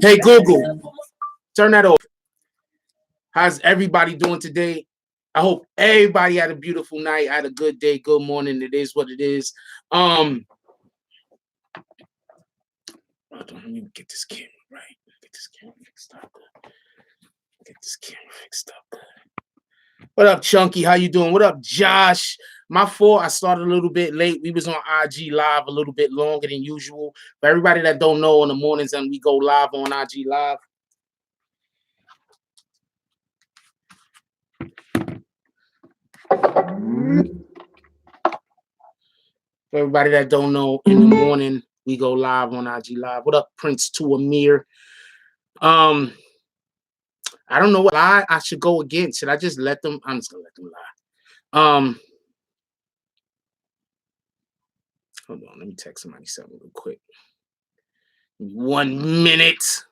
Hey, Google, turn that off. How's everybody doing today? I hope everybody had a beautiful night, had a good day, good morning. It is what it is. Hold on, let me get this camera right. Get this camera fixed up. Get this camera fixed up. What up, Chunky? How you doing? What up, Josh? My fault. I started a little bit late. We was on IG Live a little bit longer than usual. For everybody that don't know, in the mornings and we go live on IG Live. For everybody that don't know, in the morning we go live on IG Live. What up, Prince to Amir? I don't know what lie I should go against. Should I just let them? I'm just gonna let them lie. Hold on, let me text somebody something real quick. 1 minute.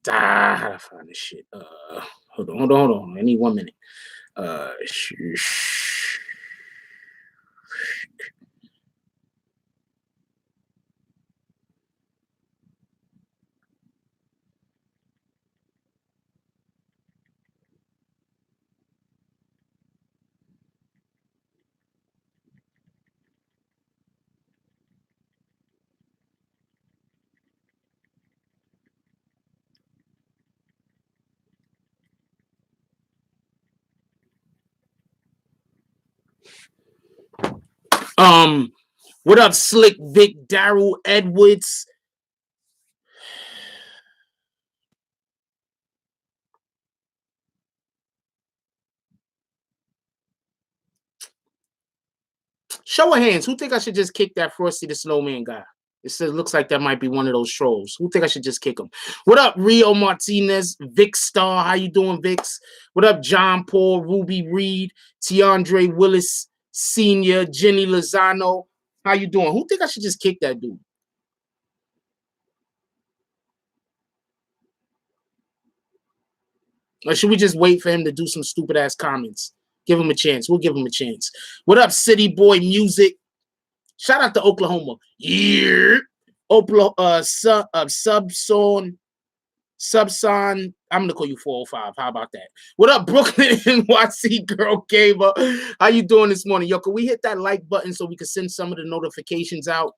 How to find this shit? Hold on. I need 1 minute. What up, Slick Vic, Daryl Edwards? Show of hands. Who think I should just kick that Frosty the Snowman guy? It says looks like that might be one of those trolls. Who think I should just kick him? What up, Rio Martinez, Vic Star? How you doing, Vix? What up, John Paul, Ruby Reed, Tiandre Willis Senior, Jenny Lozano? How you doing? Who think I should just kick that dude? Or should we just wait for him to do some stupid ass comments? Give him a chance. We'll give him a chance. What up, City Boy Music? Shout out to Oklahoma. Yeah. Subson. I'm gonna call you 405. How about that? What up, Brooklyn NYC Girl Gamer? How you doing this morning? Yo, can we hit that like button so we can send some of the notifications out?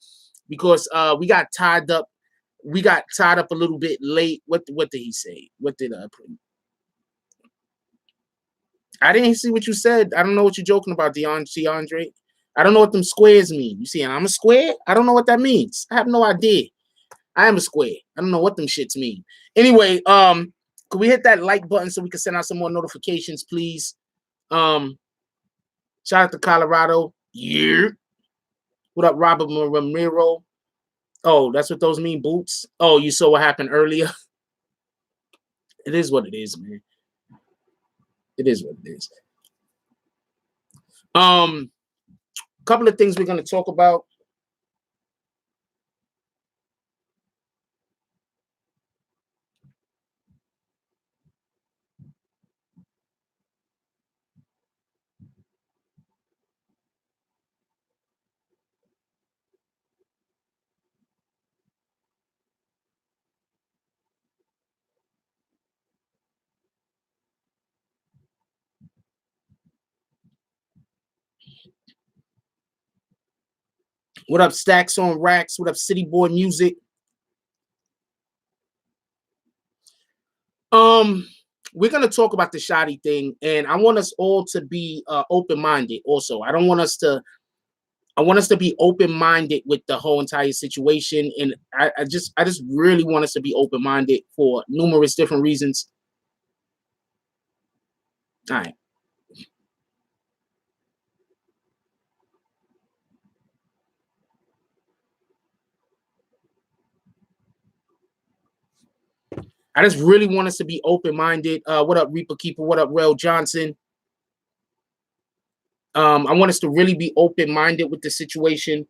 Because we got tied up. We got tied up a little bit late. What did he say? What did I didn't see what you said. I don't know what you're joking about, DeAndre. I don't know what them squares mean. You see, I'm a square? I don't know what that means. I have no idea. I am a square. I don't know what them shits mean. Anyway, could we hit that like button so we can send out some more notifications, please? Shout out to Colorado. Yeah. What up, Robert Ramiro? Oh, that's what those mean, boots? Oh, you saw what happened earlier? It is what it is, man. It is what it is. Couple of things we're going to talk about. What up, Stacks on Racks? What up, City Boy Music? We're gonna talk about the Shotti thing, and I want us all to be open-minded. Also, I want us to be open-minded with the whole entire situation, and I just really want us to be open-minded for numerous different reasons. All right. I just really want us to be open-minded. What up, Reaper Keeper? What up, Rel Johnson? I want us to really be open-minded with the situation.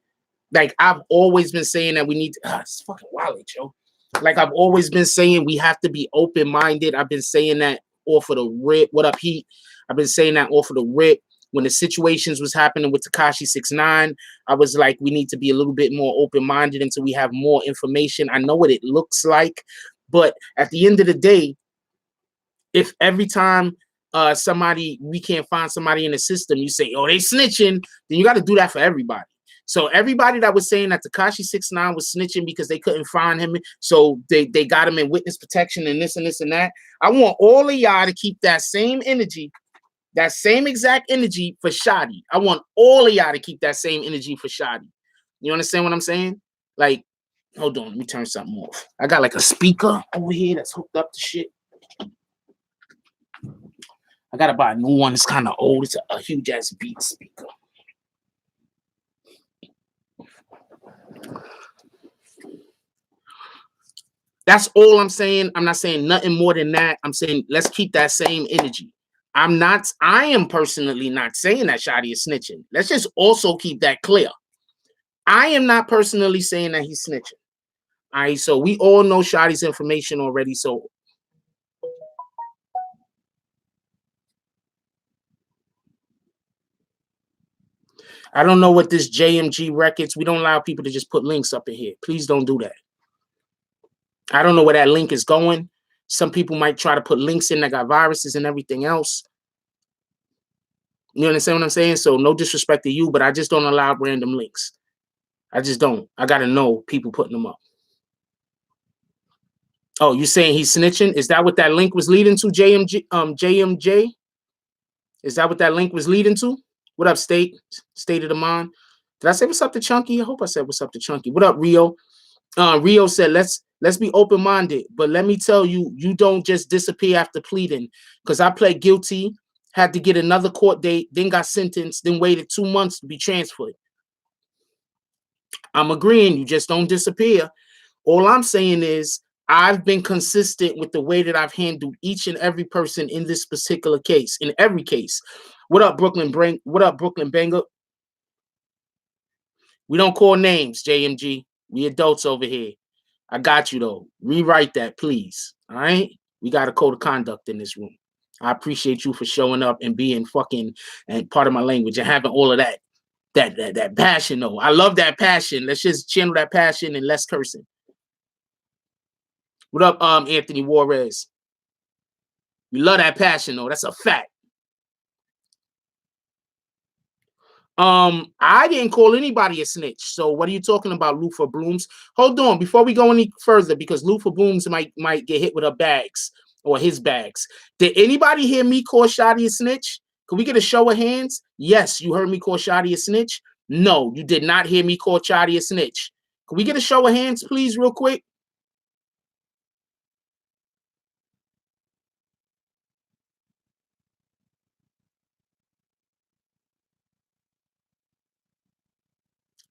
Like I've always been saying that we need to, it's fucking wild, yo. Like I've always been saying we have to be open-minded. I've been saying that off of the rip. What up, Heat? I've been saying that off of the rip. When the situations was happening with Tekashi 6ix9ine, I was like, we need to be a little bit more open-minded until we have more information. I know what it looks like, but at the end of the day, if every time we can't find somebody in the system, you say, oh, they snitching, then you got to do that for everybody. So everybody that was saying that Tekashi 6ix9ine was snitching because they couldn't find him, so they got him in witness protection and this and this and that. I want all of y'all to keep that same energy. That same exact energy for Shotti. I want all of y'all to keep that same energy for Shotti. You understand what I'm saying? Like, hold on, let me turn something off. I got like a speaker over here that's hooked up to shit. I gotta buy a new one. It's kind of old. It's a huge ass Beatz speaker. That's all I'm saying. I'm not saying nothing more than that. I'm saying let's keep that same energy. I am personally not saying that Shotti is snitching. Let's just also keep that clear. I am not personally saying that he's snitching. All right, so we all know Shotti's information already. So I don't know what this JMG Records. We don't allow people to just put links up in here. Please don't do that. I don't know where that link is going. Some people might try to put links in that got viruses and everything else. You understand what I'm saying? So no disrespect to you, but I just don't allow random links. I just don't. I got to know people putting them up. Oh, you saying he's snitching? Is that what that link was leading to, JMJ? Is that what that link was leading to? What up, State of the Mind? Did I say what's up to Chunky? I hope I said what's up to Chunky. What up, Rio? Rio said, let's be open-minded, but let me tell you, you don't just disappear after pleading. Because I pled guilty, had to get another court date, then got sentenced, then waited 2 months to be transferred. I'm agreeing, you just don't disappear. All I'm saying is I've been consistent with the way that I've handled each and every person in this particular case, in every case. What up, Brooklyn Brink? What up, Brooklyn Banger? We don't call names, JMG. We adults over here. I got you, though. Rewrite that, please. All right? We got a code of conduct in this room. I appreciate you for showing up and being fucking and part of my language and having all of that passion, though. I love that passion. Let's just channel that passion and less cursing. What up, Anthony Juarez? We love that passion, though. That's a fact. I didn't call anybody a snitch. So what are you talking about, Lufa Blooms? Hold on, before we go any further, because Lufa Blooms might get hit with her bags or his bags. Did anybody hear me call Shotti a snitch? Can we get a show of hands? Yes, you heard me call Shotti a snitch. No, you did not hear me call Shotti a snitch. Can we get a show of hands, please, real quick?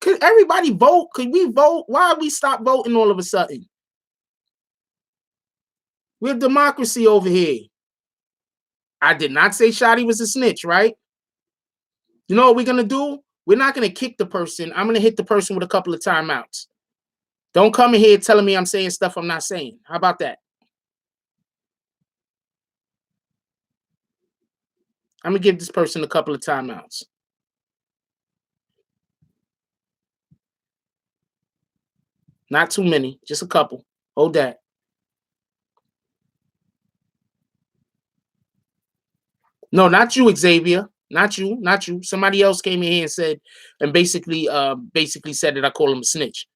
Could everybody vote? Could we vote? Why we stop voting all of a sudden? We have democracy over here. I did not say Shotti was a snitch, right? You know what we're going to do? We're not going to kick the person. I'm going to hit the person with a couple of timeouts. Don't come in here telling me I'm saying stuff I'm not saying. How about that? I'm going to give this person a couple of timeouts. Not too many, just a couple. Hold that. No, not you, Xavier. Not you, not you. Somebody else came in here and said, and basically said that I call him a snitch.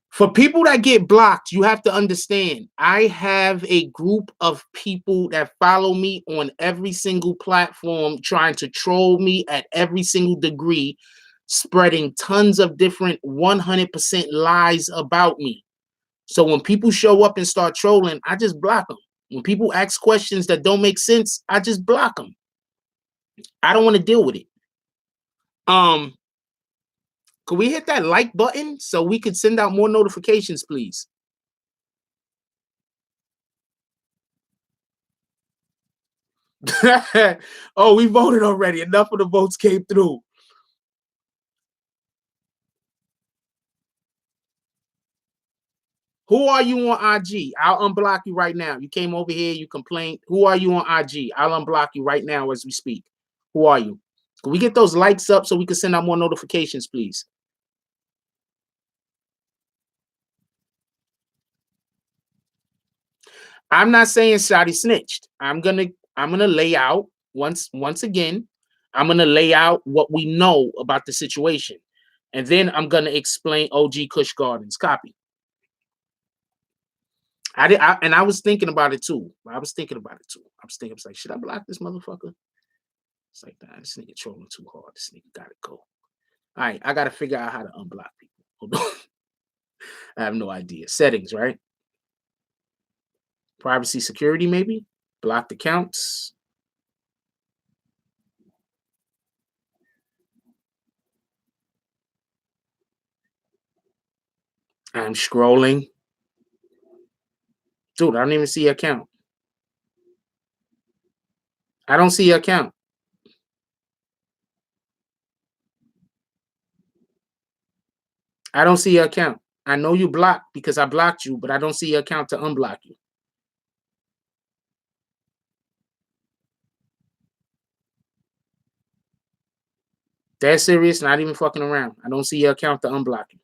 For people that get blocked, you have to understand, I have a group of people that follow me on every single platform, trying to troll me at every single degree, spreading tons of different 100% lies about me. So when people show up and start trolling, I just block them. When people ask questions that don't make sense, I just block them. I don't want to deal with it. Could we hit that like button so we could send out more notifications, please? Oh, we voted already. Enough of the votes came through. Who are you on IG? I'll unblock you right now. You came over here, you complained. Who are you on IG? I'll unblock you right now as we speak. Who are you? Can we get those likes up so we can send out more notifications, please? I'm not saying Shotti snitched. I'm gonna lay out once again. I'm gonna lay out what we know about the situation, and then I'm gonna explain OG Kush Gardens. Copy. I was thinking about it too. I was thinking, I was like, should I block this motherfucker? It's like, nah, this nigga trolling too hard. This nigga gotta go. All right, I gotta figure out how to unblock people. Hold on. I have no idea. Settings, right? Privacy security, maybe? Blocked accounts. I'm scrolling. Dude, I don't even see your account. I don't see your account. I don't see your account. I know you blocked because I blocked you, but I don't see your account to unblock you. That's serious, not even fucking around. I don't see your account to unblock you.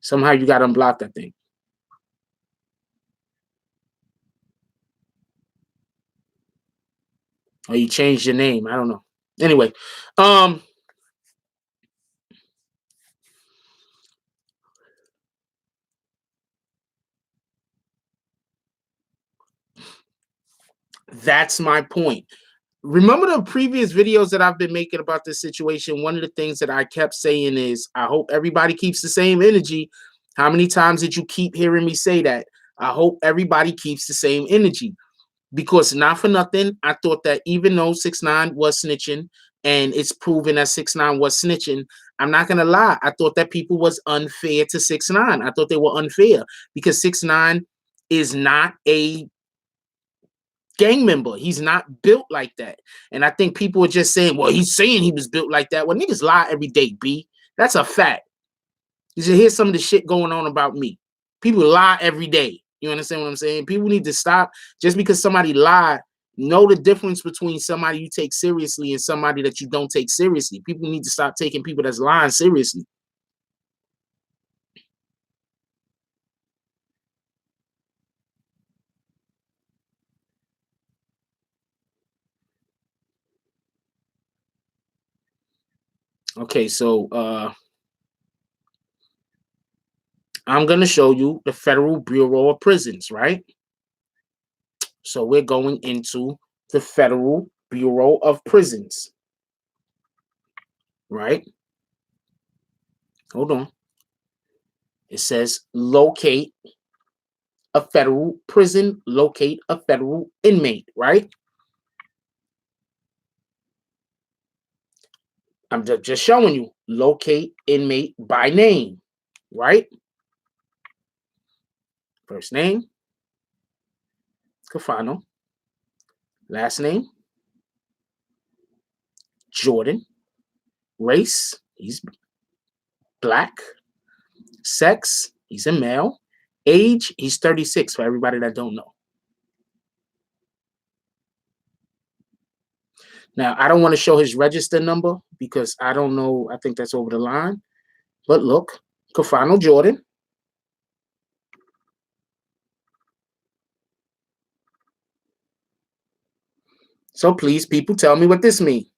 Somehow you got unblocked, I think. Or you changed your name. I don't know. Anyway, that's my point. Remember the previous videos that I've been making about this situation? One of the things that I kept saying is, I hope everybody keeps the same energy. How many times did you keep hearing me say that? I hope everybody keeps the same energy. Because not for nothing, I thought that even though 6ix9ine was snitching, and it's proven that 6ix9ine was snitching, I'm not gonna lie, I thought that people was unfair to 6ix9ine. I thought they were unfair because 6ix9ine is not a gang member. He's not built like that. And I think people are just saying, well, he's saying he was built like that. Well, niggas lie every day, B. That's a fact. You should hear some of the shit going on about me. People lie every day. You understand what I'm saying? People need to stop. Just because somebody lied, know the difference between somebody you take seriously and somebody that you don't take seriously. People need to stop taking people that's lying seriously. Okay, so I'm going to show you the Federal Bureau of Prisons, right? So we're going into the Federal Bureau of Prisons, right? Hold on. It says locate a federal prison, locate a federal inmate, right? I'm just showing you, locate inmate by name, right? First name, Cafano. Last name, Jordan. Race, he's black. Sex, he's a male. Age, he's 36 for everybody that don't know. Now, I don't want to show his register number because I don't know. I think that's over the line. But look, Cafano Jordan. So please, people, tell me what this means.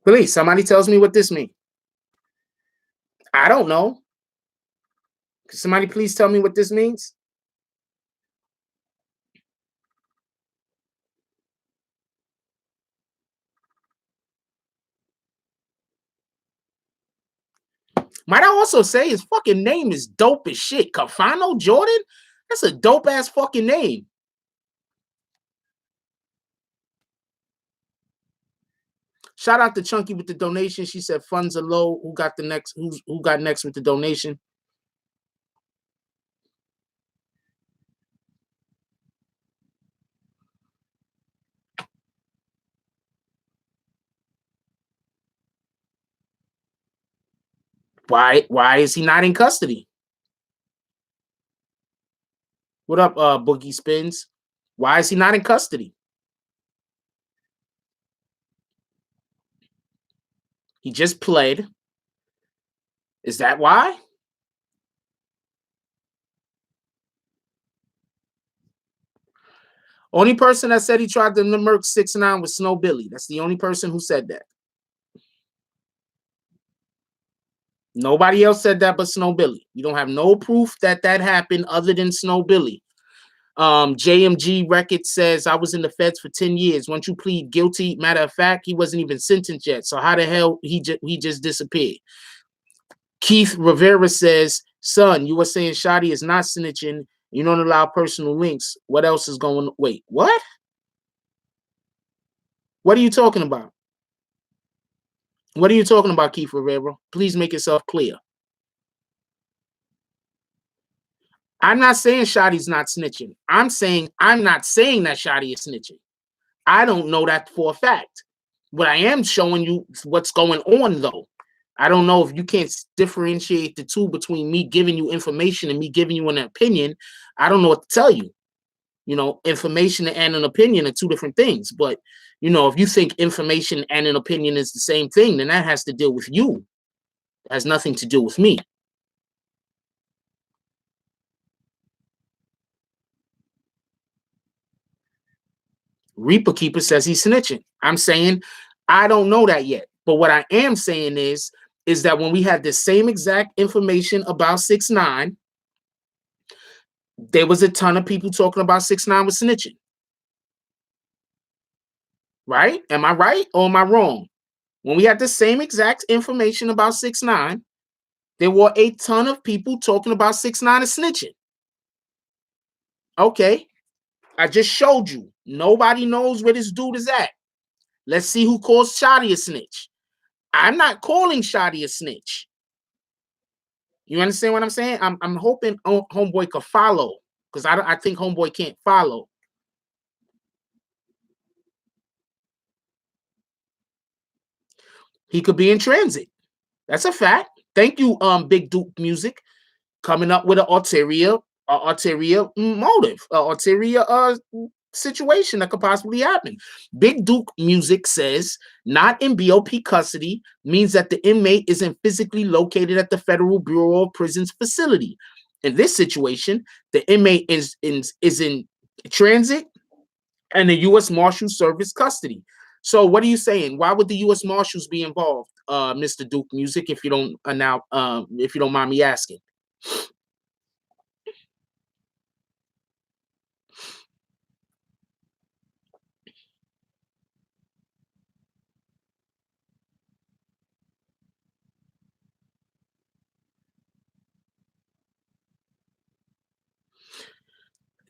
Please, somebody tells me what this means. I don't know. Can somebody please tell me what this means? Might I also say his fucking name is dope as shit. Cafano Jordan? That's a dope ass fucking name. Shout out to Chunky with the donation. She said funds are low. Who got the next? Who got next with the donation? Why is he not in custody? What up, Boogie Spins? Why is he not in custody? He just pled. Is that why? Only person that said he tried to murk 6ix9ine was Snow Billy. That's the only person who said that. Nobody else said that but Snow Billy. You don't have no proof that that happened other than Snow Billy. JMG Record says, I was in the feds for 10 years. Once you plead guilty, matter of fact, he wasn't even sentenced yet. So how the hell he just disappeared? Keith Rivera says, son, you were saying Shotti is not snitching. You don't allow personal links. What else is going on? Wait, what? What are you talking about? What are you talking about, Keith Rivera? Please make yourself clear. I'm not saying Shotti's not snitching. I'm not saying that Shotti is snitching. I don't know that for a fact. But I am showing you what's going on, though. I don't know if you can't differentiate the two between me giving you information and me giving you an opinion. I don't know what to tell you. You know, information and an opinion are two different things. But, you know, if you think information and an opinion is the same thing, then that has to deal with you. It has nothing to do with me. Reaper Keeper says he's snitching. I'm saying I don't know that yet. But what I am saying is that when we had the same exact information about 6ix9ine, there was a ton of people talking about 6ix9ine was snitching. Right? Am I right or am I wrong? When we had the same exact information about 6ix9ine, there were a ton of people talking about 6ix9ine is snitching. Okay. I just showed you. Nobody knows where this dude is at. Let's see who calls Shotti a snitch. I'm not calling Shotti a snitch. You understand what I'm saying? I'm hoping Homeboy could follow, because I think Homeboy can't follow. He could be in transit. That's a fact. Thank you, Big Duke Music, coming up with an ulterior motive, ulterior situation that could possibly happen. Big Duke Music says not in BOP custody means that the inmate isn't physically located at the Federal Bureau of Prisons facility. In this situation, the inmate is in transit and the U.S. Marshal Service custody. So what are you saying? Why would the U.S. Marshals be involved, Mr. Duke Music, if you don't if you don't mind me asking?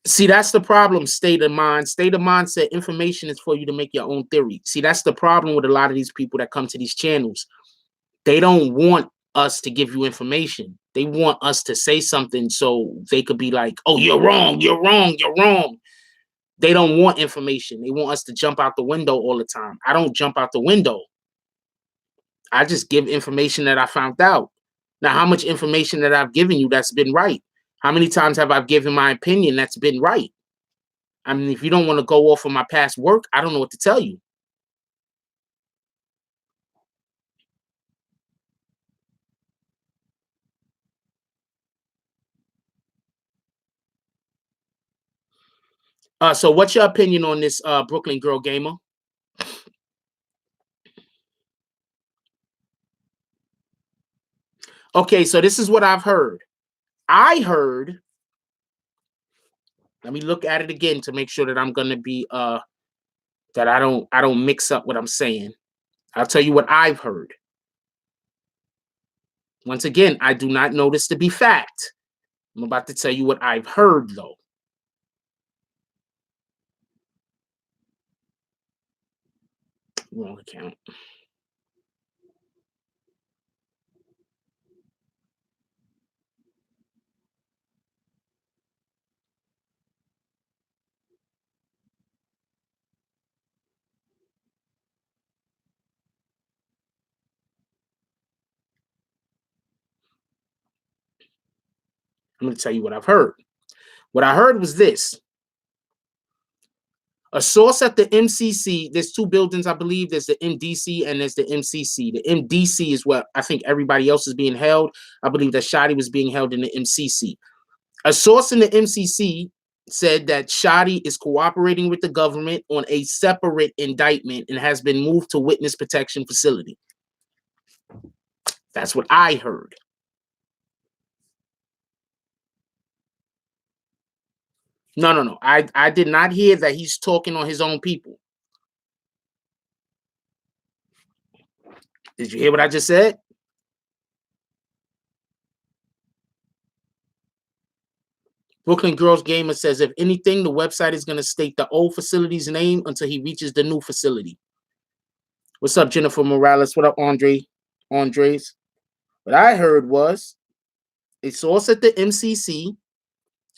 See, that's the problem, state of mind. State of mind said information is for you to make your own theory. See, that's the problem with a lot of these people that come to these channels. They don't want us to give you information. They want us to say something so they could be like, oh, you're wrong, you're wrong, you're wrong. They don't want information. They want us to jump out the window all the time. I don't jump out the window. I just give information that I found out. Now, how much information that I've given you that's been right? How many times have I given my opinion that's been right? I mean, if you don't want to go off of my past work, I don't know what to tell you. So what's your opinion on this Brooklyn Girl Gamer? Okay, so this is what I've heard. I heard, let me look at it again to make sure that I'm gonna be that I don't mix up what I'm saying. I'll tell you what I've heard. Once again, I do not know this to be fact. I'm about to tell you what I've heard though. Wrong account. I'm going to tell you what I've heard. What I heard was this. A source at the MCC, there's two buildings, I believe. There's the MDC and there's the MCC. The MDC is where I think everybody else is being held. I believe that Shotti was being held in the MCC. A source in the MCC said that Shotti is cooperating with the government on a separate indictment and has been moved to witness protection facility. That's what I heard. No. I did not hear that he's talking on his own people. Did you hear what I just said? Brooklyn Girls Gamer says, if anything, the website is going to state the old facility's name until he reaches the new facility. What's up, Jennifer Morales? What up, Andres? What I heard was a source at the MCC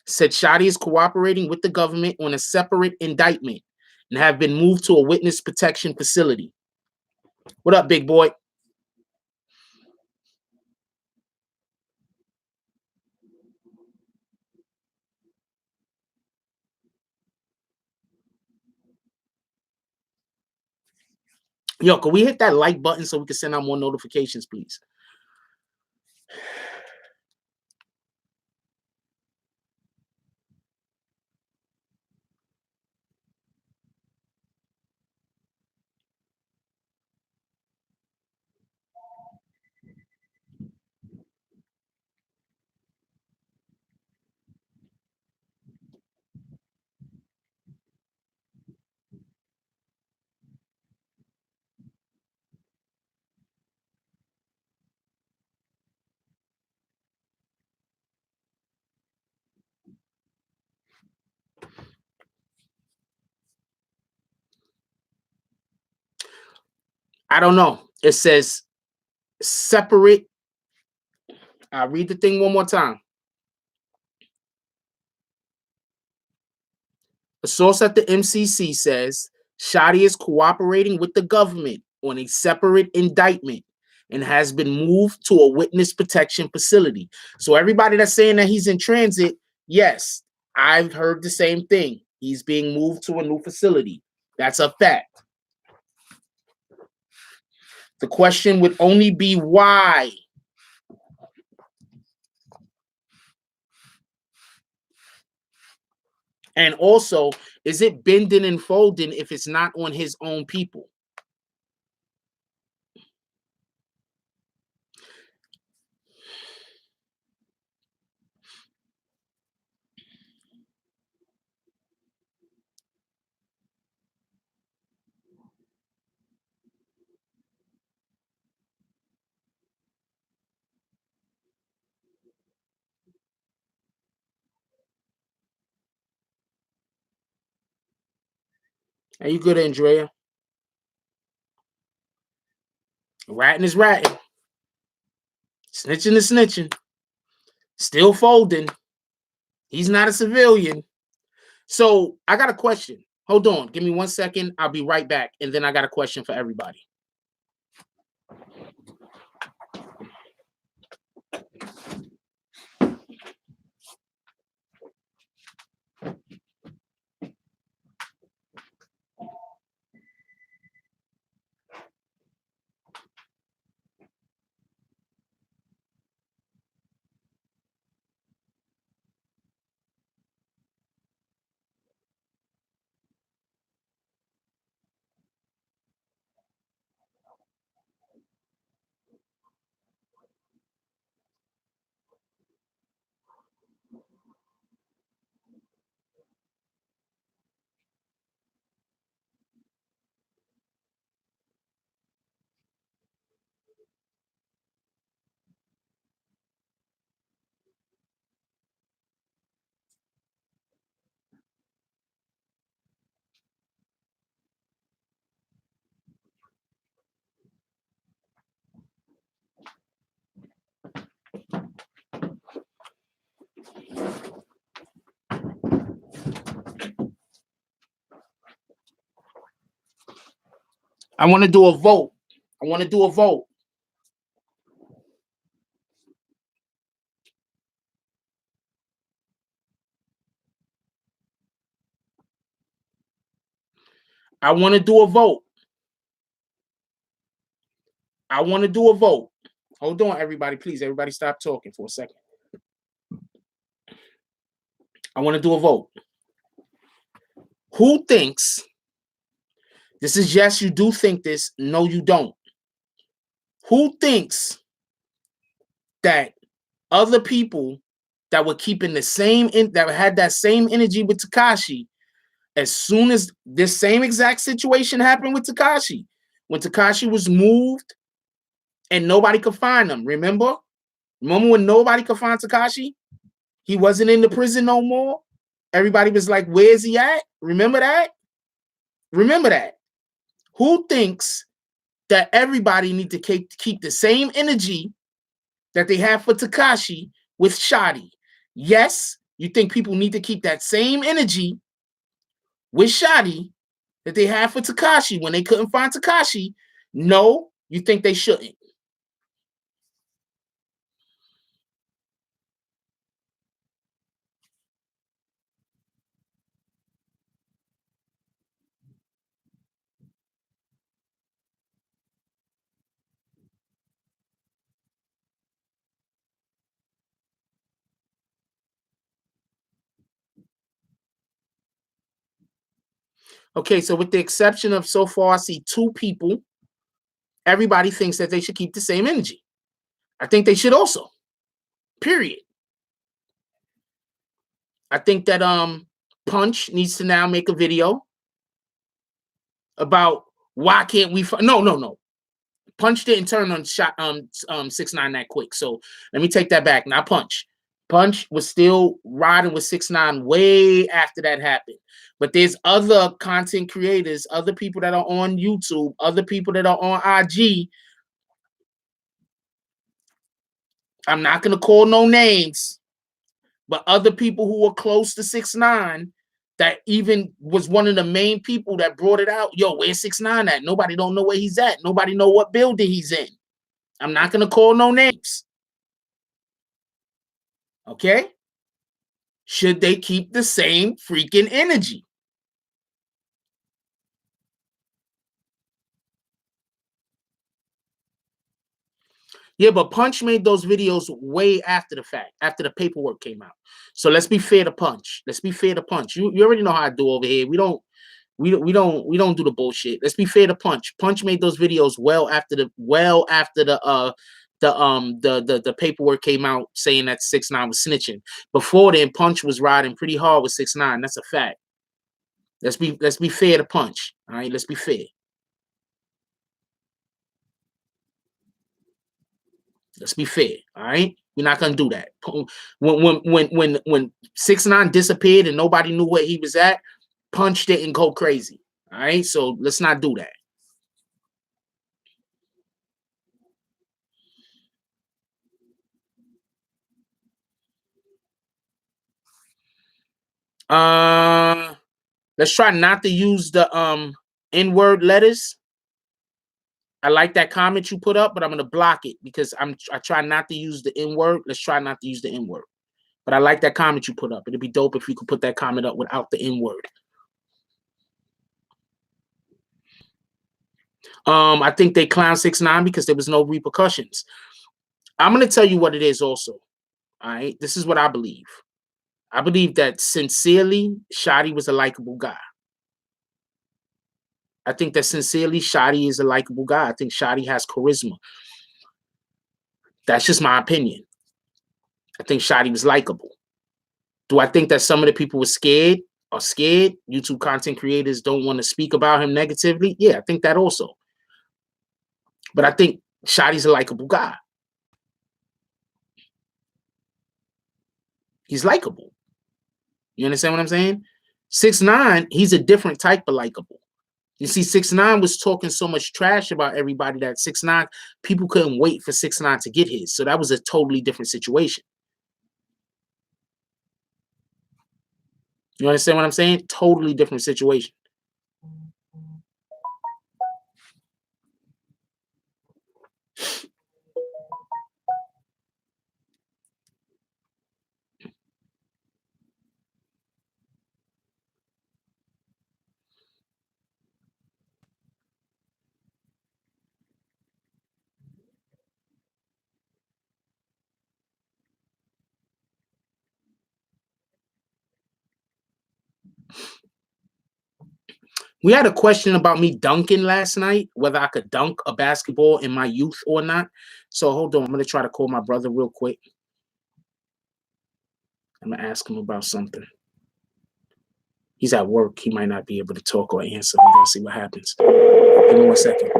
said Shotti is cooperating with the government on a separate indictment and have been moved to a witness protection facility. What up, big boy? Yo, can we hit that like button so we can send out more notifications, please? I don't know. It says separate. I'll read the thing one more time. A source at the MCC says Shotti is cooperating with the government on a separate indictment and has been moved to a witness protection facility. So everybody that's saying that he's in transit, yes, I've heard the same thing. He's being moved to a new facility. That's a fact. The question would only be why. And also, is it bending and folding if it's not on his own people? Are you good, Andrea? Ratting is ratting. Snitching is snitching. Still folding. He's not a civilian. So I got a question. Hold on. Give me 1 second. I'll be right back. And then I got a question for everybody. I want to do a vote. I want to do a vote. I want to do a vote. Hold on, everybody. Please, everybody stop talking for a second. I want to do a vote. Who thinks this is yes, you do think this, no, you don't? Who thinks that other people that were keeping the same, that had that same energy with Tekashi, as soon as this same exact situation happened with Tekashi, when Tekashi was moved and nobody could find him, remember? Remember when nobody could find Tekashi? He wasn't in the prison no more. Everybody was like, where's he at? Remember that? Remember that. Who thinks that everybody need to keep the same energy that they have for Tekashi with Shotti? Yes, you think people need to keep that same energy with Shotti that they have for Tekashi when they couldn't find Tekashi? No, you think they shouldn't. Okay, so with the exception of so far, I see two people, everybody thinks that they should keep the same energy. I think they should also. Period. I think that Punch needs to now make a video about why can't we no. Punch didn't turn on 6ix9ine that quick. So let me take that back. Now Punch. Punch was still riding with 6ix9ine way after that happened. But there's other content creators, other people that are on YouTube, other people that are on IG. I'm not gonna call no names, but other people who were close to 6ix9ine that even was one of the main people that brought it out. Yo, where's 6ix9ine at? Nobody don't know where he's at. Nobody know what building he's in. I'm not gonna call no names. Okay? Should they keep the same freaking energy? Yeah, but Punch made those videos way after the fact, after the paperwork came out. So let's be fair to Punch. Let's be fair to Punch. You already know how I do over here. We don't do the bullshit. Let's be fair to Punch. Punch made those videos well after the paperwork came out saying that 6ix9ine was snitching. Before then, Punch was riding pretty hard with 6ix9ine. That's a fact. Let's be fair to Punch. All right, let's be fair. Let's be fair. All right, we're not gonna do that. When 6ix9ine disappeared and nobody knew where he was at, Punch didn't go crazy. All right, so let's not do that. Let's try not to use the N-word letters. I like that comment you put up, but I'm gonna block it because I try not to use the N-word. Let's try not to use the N-word. But I like that comment you put up. It'd be dope if you could put that comment up without the N-word. I think they clown 6ix9ine because there was no repercussions. I'm gonna tell you what it is also. All right, this is what I believe. I believe that sincerely, Shotti was a likable guy. I think that sincerely, Shotti is a likable guy. I think Shotti has charisma. That's just my opinion. I think Shotti was likable. Do I think that some of the people were scared? Are scared? YouTube content creators don't want to speak about him negatively? Yeah, I think that also. But I think Shotti's a likable guy. He's likable. You understand what I'm saying? 6ix9ine, he's a different type of likable. You see, 6ix9ine was talking so much trash about everybody that 6ix9ine, people couldn't wait for 6ix9ine to get his. So that was a totally different situation. You understand what I'm saying? Totally different situation. We had a question about me dunking last night, whether I could dunk a basketball in my youth or not. So hold on, I'm gonna try to call my brother real quick. I'm gonna ask him about something. He's at work. He might not be able to talk or answer. We're gonna see what happens. Give me 1 second.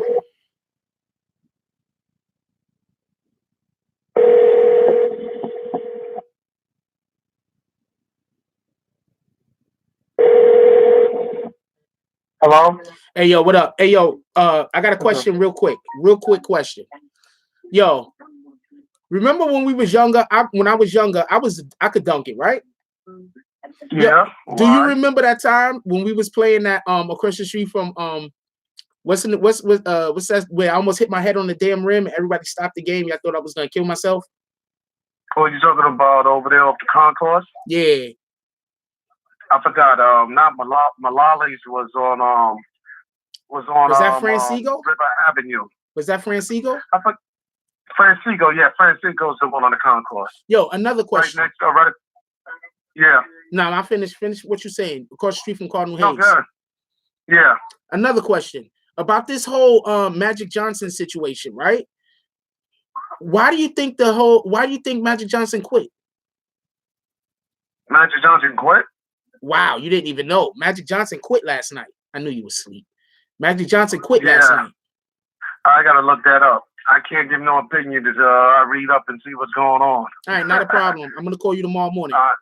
Hello? Hey yo, what up? Hey yo, I got a question real quick. Real quick question. Yo, remember when we was younger? When I was younger, I could dunk it, right? Yeah. Do you remember that time when we was playing that across the street from what's that where I almost hit my head on the damn rim and everybody stopped the game? I thought I was gonna kill myself. Oh, you talking about over there off the concourse? Yeah. I forgot. Not Malali's was on. Was that Francigo? River Avenue. Was that Francigo? I forgot. Francigo, yeah, Francigo's the one on the concourse. Yo, another question. Right next, right. Yeah. No, I finish what you saying. Across the street from Cardinal Hayes. Good. Yeah. Another question about this whole Magic Johnson situation, right? Why do you think Magic Johnson quit? Magic Johnson quit? Wow, you didn't even know. Magic Johnson quit last night. I knew you were asleep. Magic Johnson quit last night. I gotta look that up. I can't give no opinion until I read up and see what's going on. All right, not a problem. I'm gonna call you tomorrow morning. All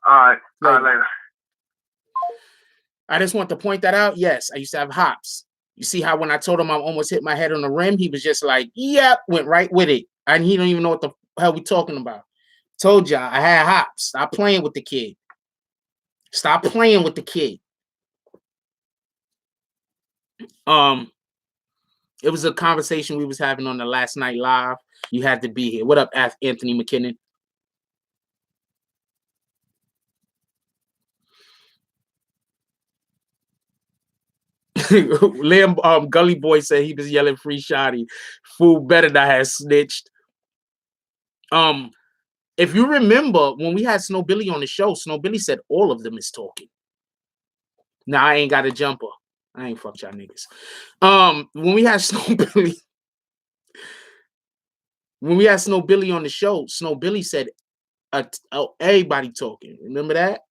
right. Later. I just want to point that out. Yes, I used to have hops. You see how when I told him I almost hit my head on the rim, he was just like, "Yep," went right with it, and he don't even know what the hell we talking about. Told y'all I had hops. Stop playing with the kid. Stop playing with the kid. It was a conversation we was having on the last night live. You had to be here. What up, Anthony McKinnon? Liam Gully Boy said he was yelling free Shotti. Fool better not have snitched. If you remember when we had Snow Billy on the show, Snow Billy said all of them is talking. Now I ain't got a jumper. I ain't fuck y'all niggas. When we had Snow Billy, on the show, Snow Billy said everybody talking. Remember that?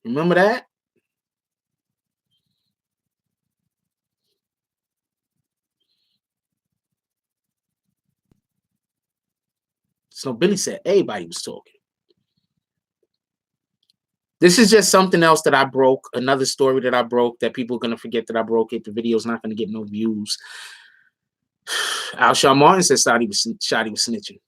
Remember that? So Billy said everybody was talking. This is just something else that I broke, another story that I broke that people are going to forget that I broke it. The video's not going to get no views. Alshon Martin said Shotti was snitching.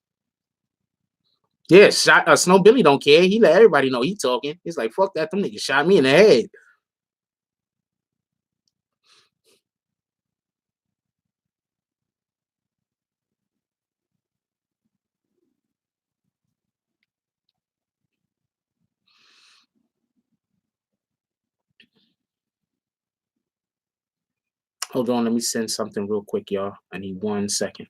Yeah, Snow Billy don't care. He let everybody know he talking. He's like, fuck that. Them niggas shot me in the head. Hold on, let me send something real quick, y'all. I need 1 second.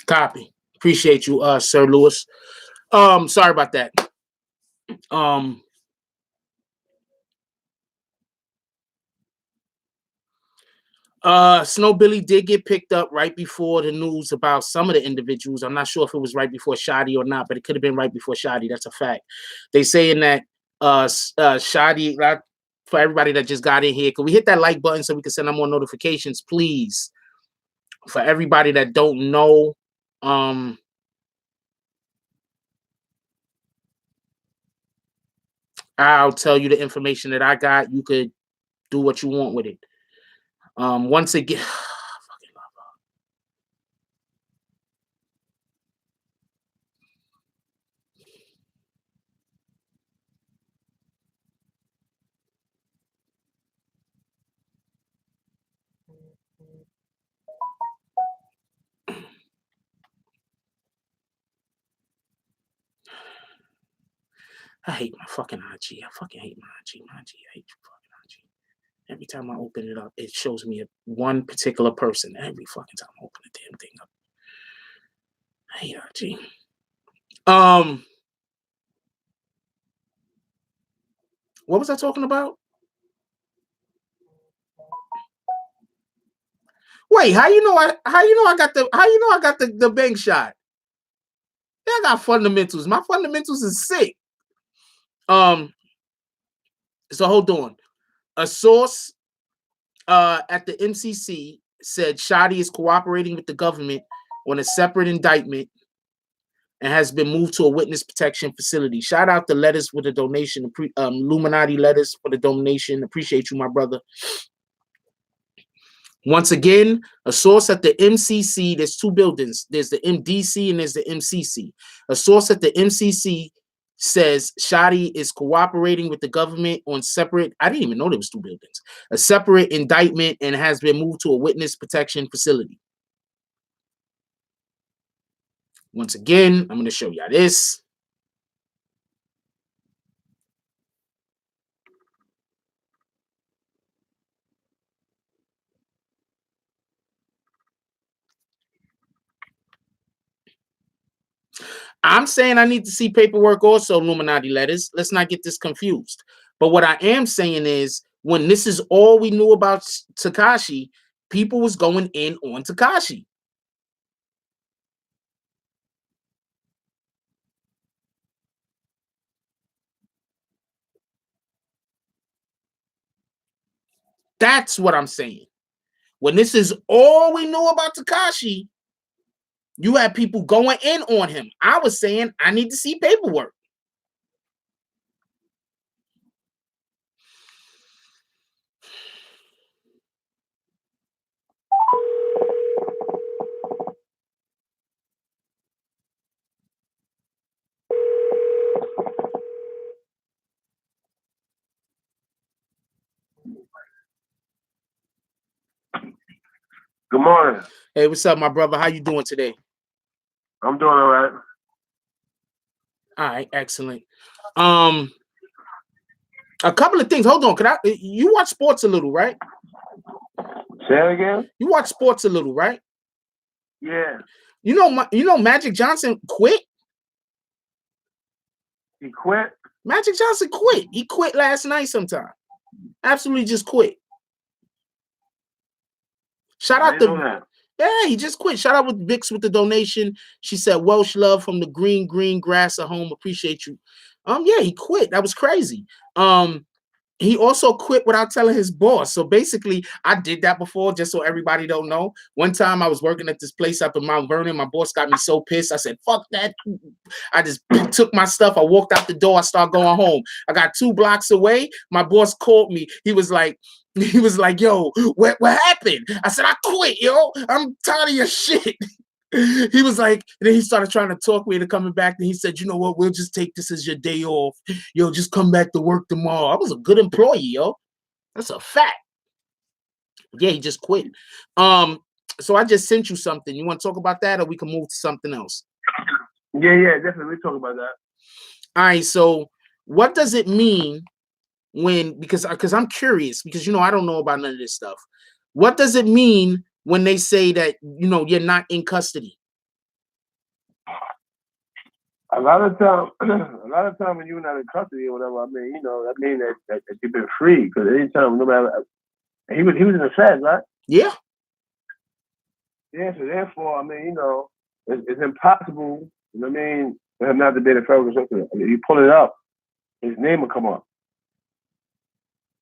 Copy. Appreciate you, Sir Lewis. Sorry about that. Snow Billy did get picked up right before the news about some of the individuals. I'm not sure if it was right before Shotti or not, but it could have been right before Shotti. That's a fact. They saying that Shotti, for everybody that just got in here, can we hit that like button so we can send out more notifications, please? For everybody that don't know, I'll tell you the information that I got. You could do what you want with it. Once again, I hate my fucking IG. I fucking hate my IG. My IG. I hate you fucking IG. Every time I open it up, it shows me one particular person. Every fucking time I open the damn thing up. I hate IG. What was I talking about? Wait, how you know I got the bank shot? Yeah, I got fundamentals. My fundamentals is sick. So hold on. A source at the MCC said Shotti is cooperating with the government on a separate indictment and has been moved to a witness protection facility. Shout out the letters with the donation, Illuminati letters for the donation. Appreciate you, my brother. Once again, a source at the MCC, there's two buildings. There's the MDC and there's the MCC. A source at the MCC says Shotti is cooperating with the government on separate, I didn't even know there was two buildings, a separate indictment and has been moved to a witness protection facility. Once again, I'm going to show y'all this. I'm saying I need to see paperwork also, Illuminati letters. Let's not get this confused. But what I am saying is when this is all we knew about Tekashi, people was going in on Tekashi. That's what I'm saying. When this is all we know about Tekashi, you had people going in on him. I was saying I need to see paperwork. Good morning. Hey, what's up, my brother? How you doing today? I'm doing all right. All right, excellent. A couple of things. Hold on. You watch sports a little, right? Say it again? You watch sports a little, right? Yeah. You know Magic Johnson quit? He quit? Magic Johnson quit. He quit last night sometime. Absolutely just quit. Shout out to yeah, he just quit. Shout out with Beatz with the donation. She said Welsh love from the green grass at home. Appreciate you. Yeah, he quit. That was crazy. He also quit without telling his boss. So basically, I did that before, just so everybody don't know. One time I was working at this place up in Mount Vernon. My boss got me so pissed. I said, fuck that. I just took my stuff. I walked out the door. I started going home. I got 2 blocks away. My boss called me. He was like, yo, what happened? I said, I quit, yo. I'm tired of your shit. He was like, and then he started trying to talk me into coming back. And he said, you know what? We'll just take this as your day off. Yo, just come back to work tomorrow. I was a good employee, yo. That's a fact. Yeah, he just quit. So I just sent you something. You want to talk about that, or we can move to something else? Yeah, definitely. We talk about that. All right. So what does it mean when, because I'm curious, because I don't know about none of this stuff. What does it mean when they say that you're not in custody? A lot of time when you're not in custody or whatever, I mean, that means that you've been free. Because anytime, no matter, he was in the Fed, right? Yeah. Yeah, so therefore, I mean, you know, it's impossible, you know what I mean, for him not to be the federal consultant. I mean, you pull it up, his name will come up.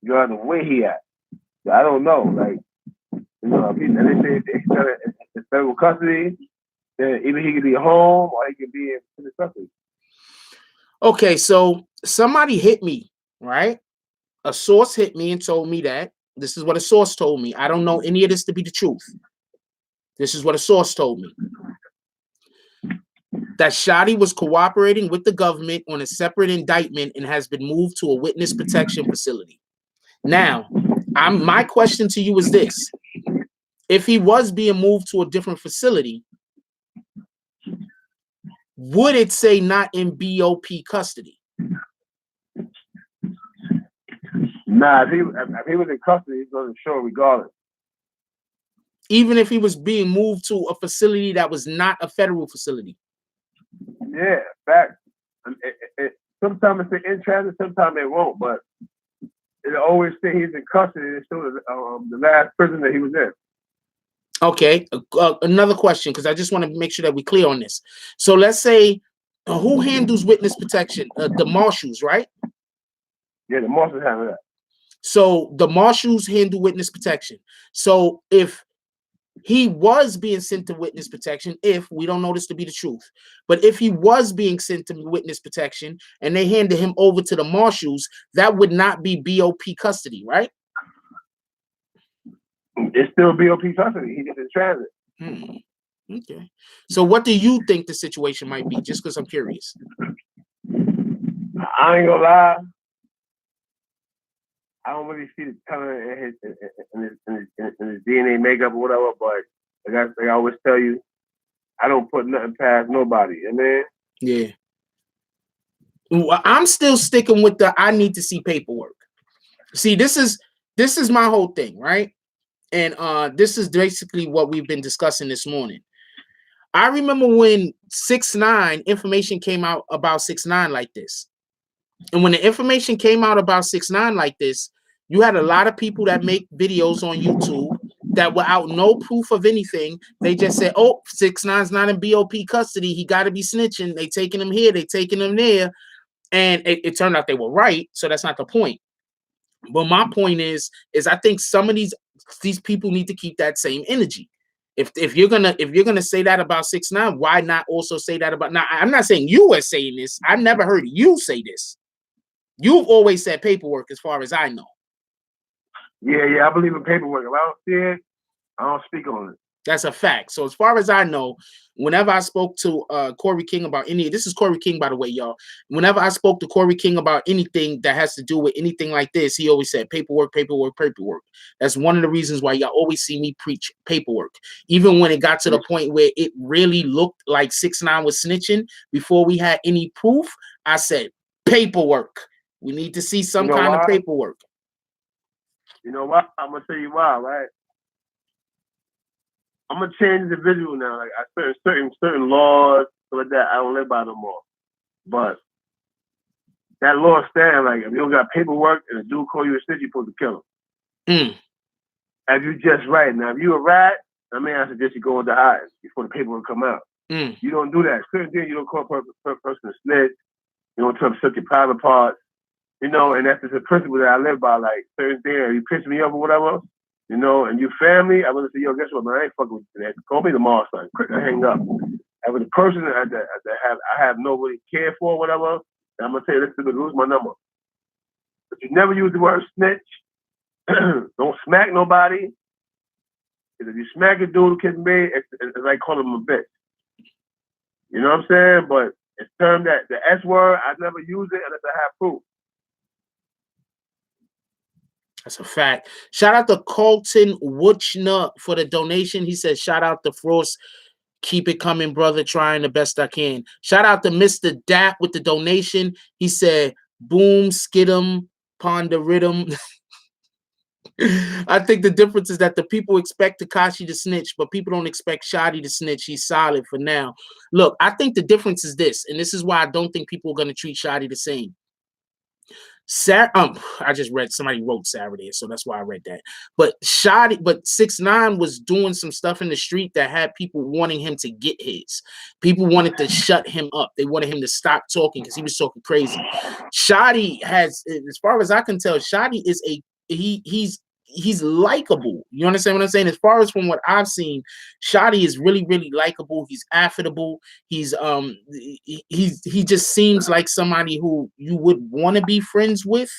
You know, the way he at. So I don't know, like, you know, if and they say if he's in federal custody, then either he could be home or he could be in the custody. Okay, so somebody hit me, right? A source hit me and told me that. This is what a source told me. I don't know any of this to be the truth. This is what a source told me. That Shotti was cooperating with the government on a separate indictment and has been moved to a witness protection facility. Now, my question to you is this. If he was being moved to a different facility, would it say not in BOP custody? Nah, if he was in custody, he's going to show regardless. Even if he was being moved to a facility that was not a federal facility? Yeah, fact. Sometimes it's in transit, sometimes it won't, but it always say he's in custody. It's still the last prison that he was in. Okay, another question, because I just want to make sure that we're clear on this. So let's say, who handles witness protection? The marshals, right? Yeah, the marshals handle that. So the marshals handle witness protection. So if he was being sent to witness protection, if we don't know this to be the truth, but if he was being sent to witness protection and they handed him over to the marshals, that would not be BOP custody, right? It's still BOP custody. He just in transit. Okay. So what do you think the situation might be? Just because I'm curious. I ain't gonna lie. I don't really see the talent in his DNA makeup or whatever, but like I always tell you, I don't put nothing past nobody. You know? Yeah. Well, I'm still sticking with the I need to see paperwork. See, this is my whole thing, right? And this is basically what we've been discussing this morning. I remember when 6ix9ine information came out about 6ix9ine like this. And when the information came out about 6ix9ine like this, you had a lot of people that make videos on YouTube that without no proof of anything, they just said, oh, 6ix9ine's not in BOP custody. He got to be snitching. They taking him here. They taking him there. And it turned out they were right. So that's not the point. But my point is I think some of these people need to keep that same energy. If you're gonna say that about 6ix9ine, why not also say that about? Now, I'm not saying you are saying this. I've never heard you say this. You've always said paperwork, as far as I know. Yeah, I believe in paperwork. If I don't see it, I don't speak on it. That's a fact. So as far as I know, whenever I spoke to Corey King about this is Corey King, by the way, y'all. Whenever I spoke to Corey King about anything that has to do with anything like this, he always said paperwork, paperwork, paperwork. That's one of the reasons why y'all always see me preach paperwork. Even when it got to the point where it really looked like 6ix9ine was snitching before we had any proof, I said paperwork. We need to see some kind of paperwork. You know what? I'm gonna tell you why, right? I'm gonna change the visual now. Like certain laws, so like that, I don't live by no more. But that law stands like if you don't got paperwork and a dude call you a snitch, you're supposed to kill him. If you just right. Now, if you a rat, I mean, I suggest you go into hiding before the paperwork come out. You don't do that. Certain things you don't call a person a snitch. You don't try to search your private parts. You know, and that's just a principle that I live by. Like certain things, if you piss me off or whatever, you know, and you family, I'm gonna say, yo, guess what, man? I ain't fucking with you. Call me tomorrow, son. Quick, I hang up. And with a person that I have nobody care for, or whatever, I'm gonna say, listen, lose my number. But you never use the word snitch. Don't smack nobody. Because if you smack a dude who gets made, it's like calling him a bitch. You know what I'm saying? But it's termed that the S word, I never use it unless I have proof. That's a fact. Shout out to Colton Wuchner for the donation. He says, shout out to Frost. Keep it coming, brother. Trying the best I can. Shout out to Mr. Dap with the donation. He said, boom, skidum, ponder rhythm. I think the difference is that the people expect Tekashi to snitch, but people don't expect Shotti to snitch. He's solid for now. Look, I think the difference is this, and this is why I don't think people are going to treat Shotti the same. I just read somebody wrote Saturday, so that's why I read that. But Shotti, but 6ix9ine was doing some stuff in the street that had people wanting him to get his. People wanted to shut him up. They wanted him to stop talking because he was talking crazy. Shotti has, as far as I can tell, Shotti is he's likable. You understand what I'm saying? As far as from what I've seen, Shotti is really, really likable. He's affable. He just seems like somebody who you would want to be friends with.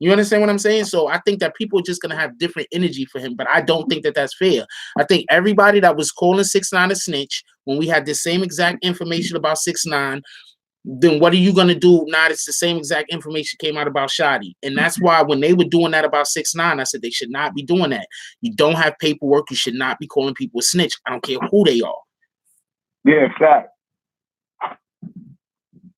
You understand what I'm saying? So I think that people are just gonna have different energy for him, but I don't think that that's fair. I think everybody that was calling 6ix9ine a snitch when we had the same exact information about 6ix9ine, then what are you gonna do now? It's the same exact information came out about Shotti, and that's why when they were doing that about 6ix9ine, I said they should not be doing that. You don't have paperwork. You should not be calling people a snitch. I don't care who they are. Yeah, fact.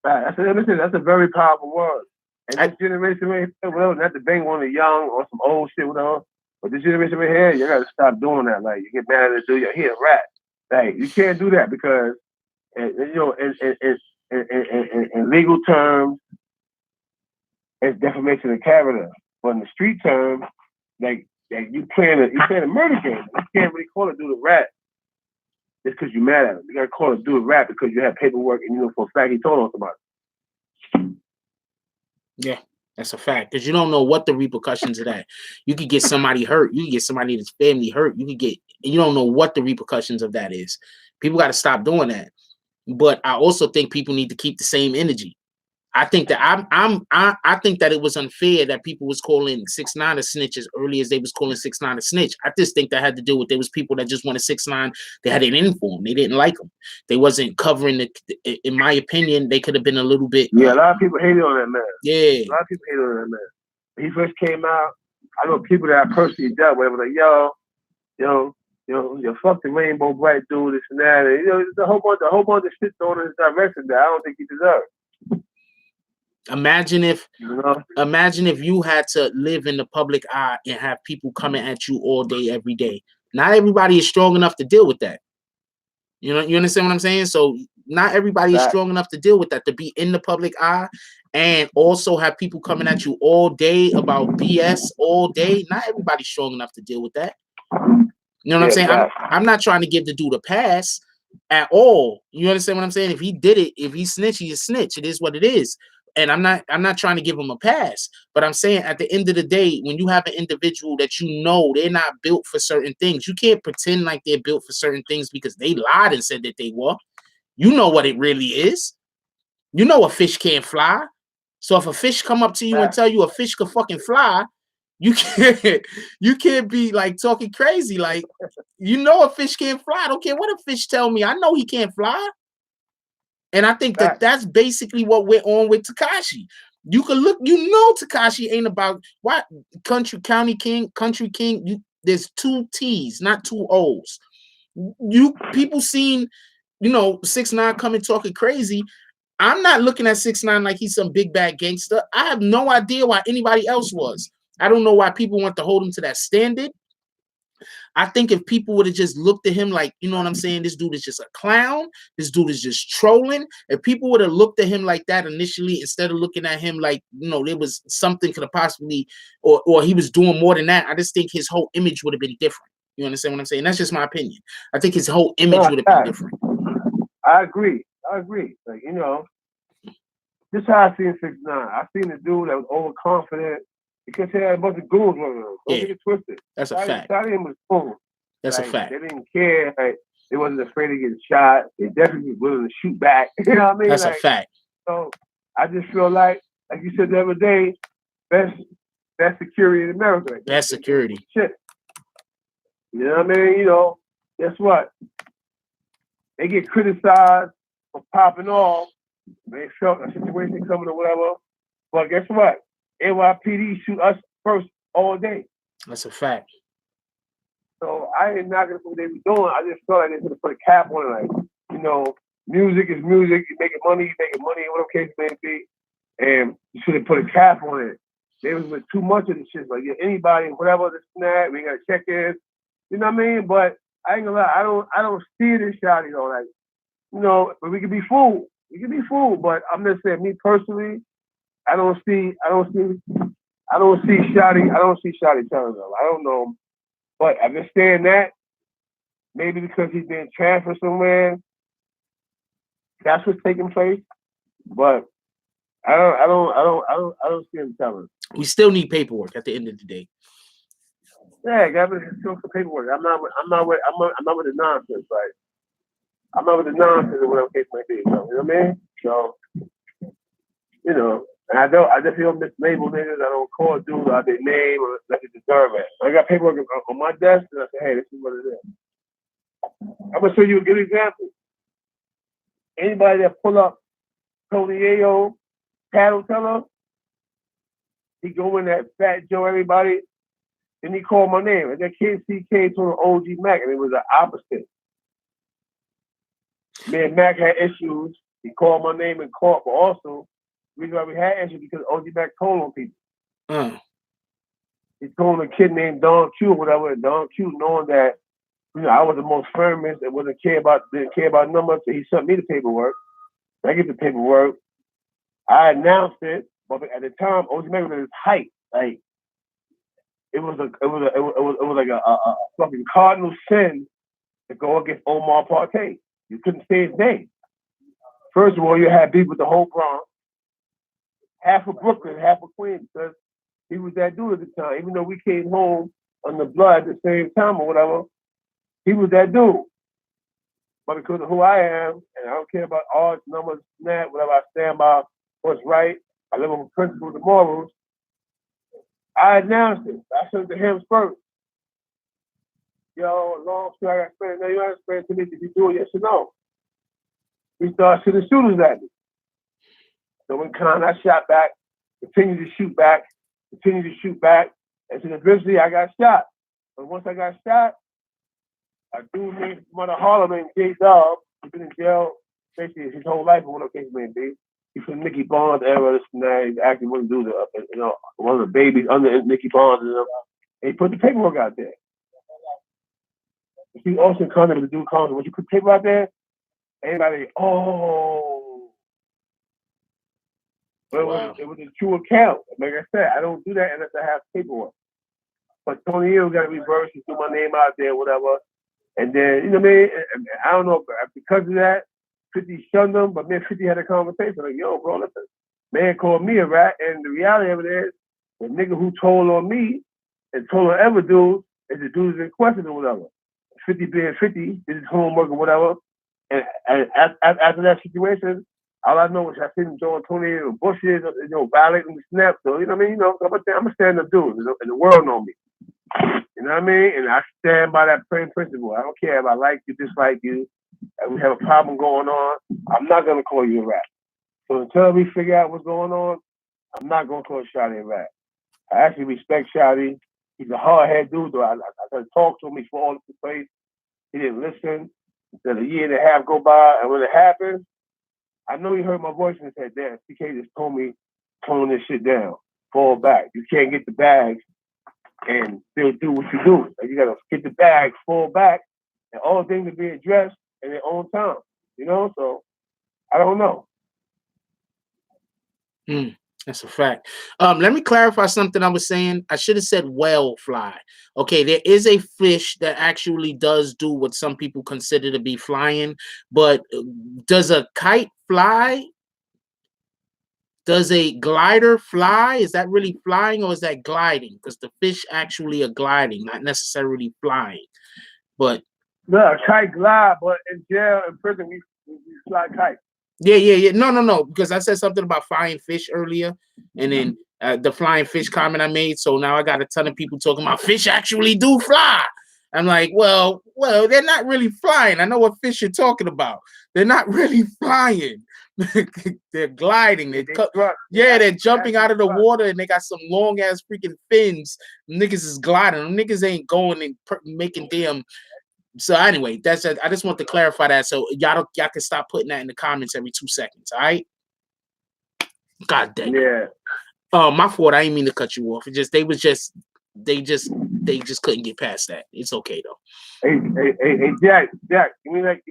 That's a very powerful word. And this generation right here, well, not to bang on the young or some old shit, whatever. But this generation right here, you gotta stop doing that. Like you get mad at a dude, you hear rap. Like you can't do that because, you know, in legal terms, it's defamation of character. But in the street term, like you playing a murder game. You can't really call a dude a rat just because you're mad at him. You gotta call a dude a rat because you have paperwork and you know for a fact he told us about it. Yeah, that's a fact. Because you don't know what the repercussions of that. You could get somebody hurt. You could get somebody that's family hurt. You don't know what the repercussions of that is. People got to stop doing that. But I also think people need to keep the same energy. I think that I think that it was unfair that people was calling 6ix9ine a snitch as early as they was calling 6ix9ine a snitch. I just think that had to do with there was people that just wanted 6ix9ine. They had an inform. They didn't like him. They wasn't covering it. In my opinion, they could have been a little bit. Yeah, a lot of people hated on that man. Yeah, a lot of people hated on that man. When he first came out, I know people that I personally dealt with were like, yo, you fucking rainbow bright dude, this and that. And, you know, there's a whole bunch of shit thrown in his direction that I don't think he deserved. Imagine if you had to live in the public eye and have people coming at you all day, every day. Not everybody is strong enough to deal with that. You know, you understand what I'm saying? So not everybody is strong enough to deal with that, to be in the public eye and also have people coming at you all day about BS all day. Not everybody's strong enough to deal with that. You know what I'm saying? I'm not trying to give the dude a pass at all. You understand what I'm saying? If he did it, if he snitched, he's a snitch. It is what it is. And I'm not trying to give him a pass, but I'm saying at the end of the day, when you have an individual that you know they're not built for certain things, you can't pretend like they're built for certain things because they lied and said that they were. You know what it really is. You know a fish can't fly. So if a fish come up to you and tell you a fish could fucking fly, you can't be like talking crazy. Like, you know a fish can't fly. I don't care what a fish tell me. I know he can't fly. And I think that that's basically what we're on with Tekashi. You can look, you know, Tekashi ain't about what country king. There's 2 T's, not 2 O's. People seen, you know, 6ix9ine coming talking crazy. I'm not looking at 6ix9ine like he's some big bad gangster. I have no idea why anybody else was. I don't know why people want to hold him to that standard. I think if people would have just looked at him like, you know what I'm saying, this dude is just a clown, this dude is just trolling. If people would have looked at him like that initially, instead of looking at him like, you know, there was something could have possibly, or he was doing more than that, I just think his whole image would have been different. You understand what I'm saying? That's just my opinion. I think his whole image would have been different. I agree. Like, you know, this is how I seen 6ix9ine. I seen a dude that was overconfident because he had a bunch of goons with him. Don't get it twisted. That's a fact. Him was cool. That's a fact. They didn't care. Like, they wasn't afraid to get shot. They definitely was willing to shoot back. You know what I mean? That's a fact. So I just feel like you said the other day, best security in America. Best security. Shit. You know what I mean? You know, guess what? They get criticized for popping off. They felt a situation coming or whatever. But guess what? NYPD shoot us first all day. That's a fact. So I ain't knocking what they were doing. I just felt like they should have put a cap on it. Like, you know, music is music. You making money, whatever case may be. And you should have put a cap on it. They was with too much of this shit. Like, yeah, anybody, whatever, this and that, we got to check in. You know what I mean? But I ain't gonna lie, I don't see this shot, you know, like, you know, but we can be fooled. We can be fooled, but I'm just saying, me personally, I don't see Shotti telling them. I don't know him. But I understand that. Maybe because he's being transferred somewhere. That's what's taking place. But I don't see him telling. We still need paperwork at the end of the day. Yeah, gotta show some paperwork. I'm not with the nonsense, right? I'm not with the nonsense of whatever case may be. You know what I mean? So, you know, and I just don't mislabel niggas. I don't call dudes out their name or let they deserve it. I got paperwork on my desk, and I say, hey, this is what it is. I'm gonna show you a good example. Anybody that pull up Tony Ayo, paddle teller, he go in that Fat Joe, everybody, and he called my name. And that kid CK told OG Mac, and it was the opposite. Me and Mac had issues. He called my name in court, but also the reason why we had issues because OG Mac told on people. He told a kid named Don Q or whatever, and Don Q knowing that, you know, I was the most firmest and didn't care about numbers, so he sent me the paperwork. I get the paperwork. I announced it, but at the time, OG Mac was at his height. Like it was like a fucking cardinal sin to go against Omar Partey. You couldn't say his name. First of all, you had beef with the whole Bronx, half of Brooklyn, half of Queens, because he was that dude at the time. Even though we came home on the blood at the same time or whatever, he was that dude. But because of who I am, and I don't care about odds, numbers, net, whatever, I stand by what's right. I live on principles and morals. I announced it. I sent it to him first. Yo, long story, I got explained. No, you got to explain to me. Did you do it? Yes or no? He started shooting shooters at me. So when I shot back, continued to shoot back, and so eventually I got shot. But once I got shot, a dude named Mother Harlem named J Dub, he's been in jail basically his whole life for one of the cases may be. He's from Nicky Barnes era, this and that. He actually wanted to do one of the babies under Nicky Barnes and he put the paperwork out there. You see Austin Condon with the dude calling, when you put paper out there, everybody, oh. But wow. It was a true account. Like I said, I don't do that unless I have paperwork. But Tony Hill got to reverse and threw my name out there, whatever. And then, you know what I mean? I don't know, because of that, 50 shunned him, but me and 50 had a conversation. Like, yo, bro, listen, man called me a rat. And the reality of it is, the nigga who told on me and told on every dude is the dude in question or whatever. 50 being 50, did his homework or whatever. And after that situation, all I know is I seen him throwing Tony in the bushes, violating the snap. So, you know what I mean? I'm a stand-up dude, and the world know me. You know what I mean? And I stand by that same principle. I don't care if I like you, dislike you, and we have a problem going on. I'm not going to call you a rat. So until we figure out what's going on, I'm not going to call Shotti a rat. I actually respect Shotti. He's a hard-headed dude, though. I talked to him before all this place. He didn't listen. Let a year and a half go by, and when it happened, I know he heard my voice and said, damn, CK just told me, tone this shit down, fall back. You can't get the bags and still do what you do. Like, you got to get the bag, fall back, and all things will be addressed in their own time. You know? So, I don't know. That's a fact. Let me clarify something I was saying. I should have said whale fly. Okay, there is a fish that actually does do what some people consider to be flying, but does a kite fly? Does a glider fly? Is that really flying or is that gliding? Because the fish actually are gliding, not necessarily flying. But no, kite glide, but in jail, in prison, we fly kites. Yeah. No. Because I said something about flying fish earlier, and then the flying fish comment I made. So now I got a ton of people talking about fish actually do fly. I'm like, well, they're not really flying. I know what fish you're talking about. They're not really flying. They're gliding. They're jumping out of the water, and they got some long ass freaking fins. Niggas is gliding. Them niggas ain't going and making damn. So anyway, that's it. I just want to clarify that so y'all can stop putting that in the comments every 2 seconds. All right. God damn. Yeah. My fault. I didn't mean to cut you off. It just they just couldn't get past that. It's okay though. Hey, Jack. Give me like